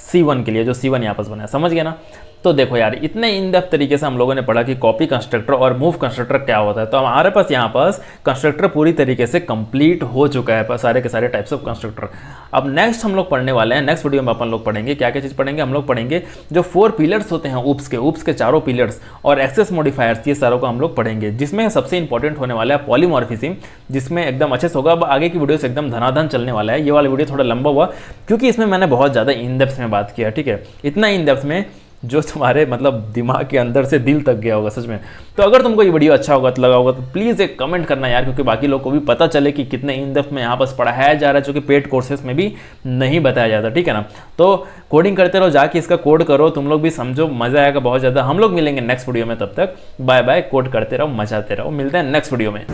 C1 के लिए, जो C1 यहाँ पास बना है, समझ गया ना। तो देखो यार इतने इन डेप्थ तरीके से हम लोगों ने पढ़ा कि कॉपी कंस्ट्रक्टर और मूव कंस्ट्रक्टर क्या होता है। तो हमारे पास यहाँ पास कंस्ट्रक्टर पूरी तरीके से कंप्लीट हो चुका है, सारे के सारे टाइप्स ऑफ कंस्ट्रक्टर। अब नेक्स्ट हम लोग पढ़ने वाले हैं, नेक्स्ट वीडियो में अपन लोग पढ़ेंगे क्या क्या चीज़ पढ़ेंगे। हम लोग पढ़ेंगे जो 4 पिलर्स होते हैं ऊप्स के चारों पिलर्स और एक्सेस मॉडिफायर्स, ये सारों को हम लोग पढ़ेंगे, जिसमें सबसे इंपॉर्टेंट होने वाला है पॉलीमॉर्फिज्म, जिसमें एकदम अच्छे से होगा। अब आगे की वीडियो से एकदम धनाधन चलने वाला है। ये वाला वीडियो थोड़ा लंबा हुआ क्योंकि इसमें मैंने बहुत ज़्यादा इन डेप्थ में बात किया, ठीक है, इतना इन डेप्थ में जो तुम्हारे मतलब दिमाग के अंदर से दिल तक गया होगा सच में। तो अगर तुमको ये वीडियो अच्छा होगा तो लगा होगा तो प्लीज़ एक कमेंट करना यार, क्योंकि बाकी लोग को भी पता चले कि कितने इन डेप्थ में यहाँ पर पढ़ाया जा रहा है, जो कि पेड कोर्सेज में भी नहीं बताया जाता, ठीक है ना। तो कोडिंग करते रहो, जाके इसका कोड करो, तुम लोग भी समझो, मजा आएगा बहुत ज़्यादा। हम लोग मिलेंगे नेक्स्ट वीडियो में, तब तक बाय बाय, कोड करते रहो, मचाते रहो, मिलते हैं नेक्स्ट वीडियो में।